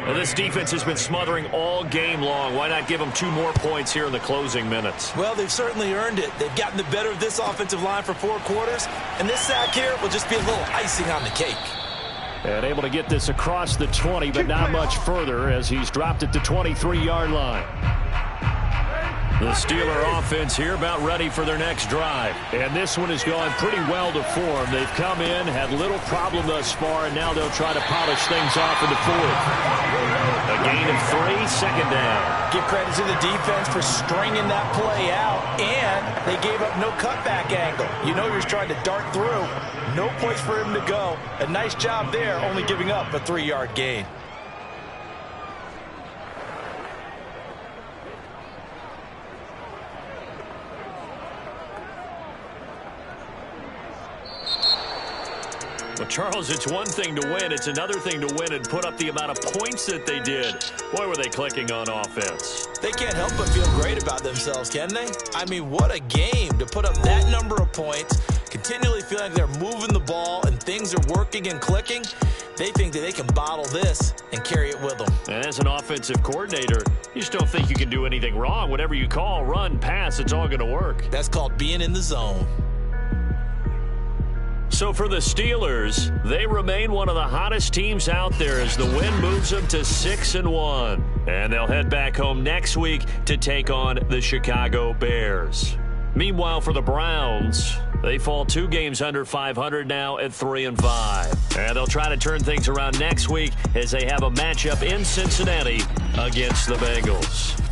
Well, this defense has been smothering all game long. Why not give them 2 more points here in the closing minutes? Well, they've certainly earned it. They've gotten the better of this offensive line for 4 quarters, and this sack here will just be a little icing on the cake. And able to get this across the 20, but not much further as he's dropped at the 23-yard line. The Steeler offense here about ready for their next drive. And this one has gone pretty well to form. They've come in, had little problem thus far, and now they'll try to polish things off in the 4th. A gain of 3, second down. Give credit to the defense for stringing that play out, and they gave up no cutback angle. You know you're trying to dart through. No place for him to go. A nice job there, only giving up a 3-yard gain. Well, Charles, it's one thing to win. It's another thing to win and put up the amount of points that they did. Boy, were they clicking on offense. They can't help but feel great about themselves, can they? I mean, what a game to put up that number of points, continually feel like they're moving the ball and things are working and clicking. They think that they can bottle this and carry it with them. And as an offensive coordinator, you just don't think you can do anything wrong. Whatever you call, run, pass, it's all going to work. That's called being in the zone. So for the Steelers, they remain one of the hottest teams out there as the win moves them to 6-1. And they'll head back home next week to take on the Chicago Bears. Meanwhile, for the Browns, They fall 2 games under 500 now at 3-5. And they'll try to turn things around next week as they have a matchup in Cincinnati against the Bengals.